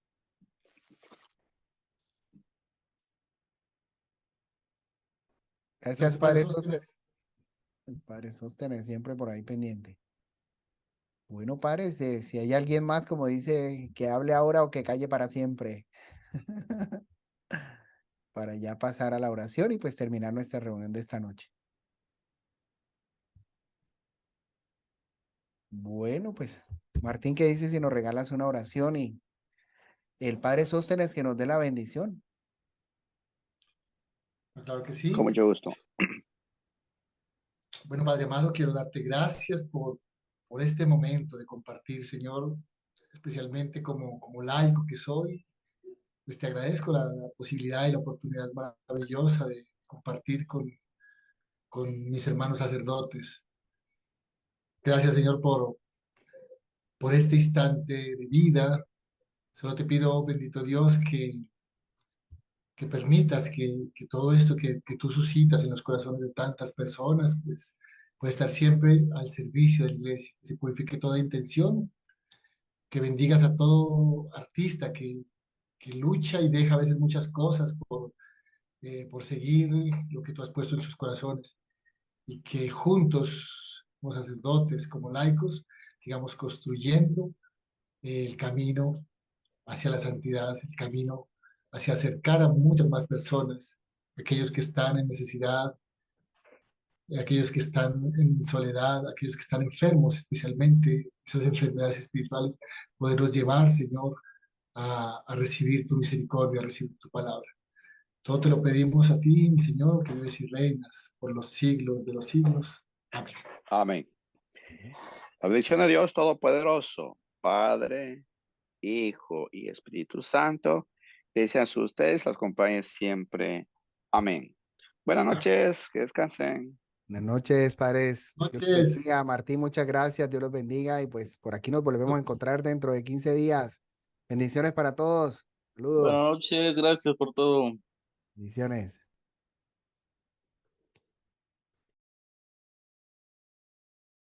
Gracias, Gracias, Padre Padre Sóstenes. Sóstenes. Padre Sóstenes, siempre por ahí pendiente. Bueno, padre, si hay alguien más, como dice, que hable ahora o que calle para siempre, para ya pasar a la oración y pues terminar nuestra reunión de esta noche. Bueno, pues, Martín, ¿qué dice si nos regalas una oración y el Padre Sóstenes que nos dé la bendición? Claro que Con sí. mucho gusto. Bueno, Padre amado, quiero darte gracias por este momento de compartir, Señor, especialmente como laico que soy. Pues te agradezco la posibilidad y la oportunidad maravillosa de compartir con mis hermanos sacerdotes. Gracias, Señor, por este instante de vida. Solo te pido, bendito Dios, que permitas que todo esto que tú suscitas en los corazones de tantas personas, pues pueda estar siempre al servicio de la iglesia, que se purifique toda intención, que bendigas a todo artista que lucha y deja a veces muchas cosas por seguir lo que tú has puesto en sus corazones y que juntos, como sacerdotes, como laicos, sigamos construyendo el camino hacia la santidad, el camino hacia acercar a muchas más personas, aquellos que están en necesidad, aquellos que están en soledad, aquellos que están enfermos, especialmente esas enfermedades espirituales, poderlos llevar, Señor, a recibir tu misericordia, a recibir tu palabra. Todo te lo pedimos a ti, mi Señor, que vives y reinas por los siglos de los siglos. Amén. Amén. La bendición de Dios Todopoderoso, Padre, Hijo y Espíritu Santo, que sean ustedes, los acompañe siempre. Amén. Buenas noches, que descansen. Buenas noches, padres. Dios los Noches. bendiga. Martín, muchas gracias. Dios los bendiga. Y pues por aquí nos volvemos a encontrar dentro de 15 días. Bendiciones para todos. Buenas Saludos. noches, gracias por todo. Bendiciones.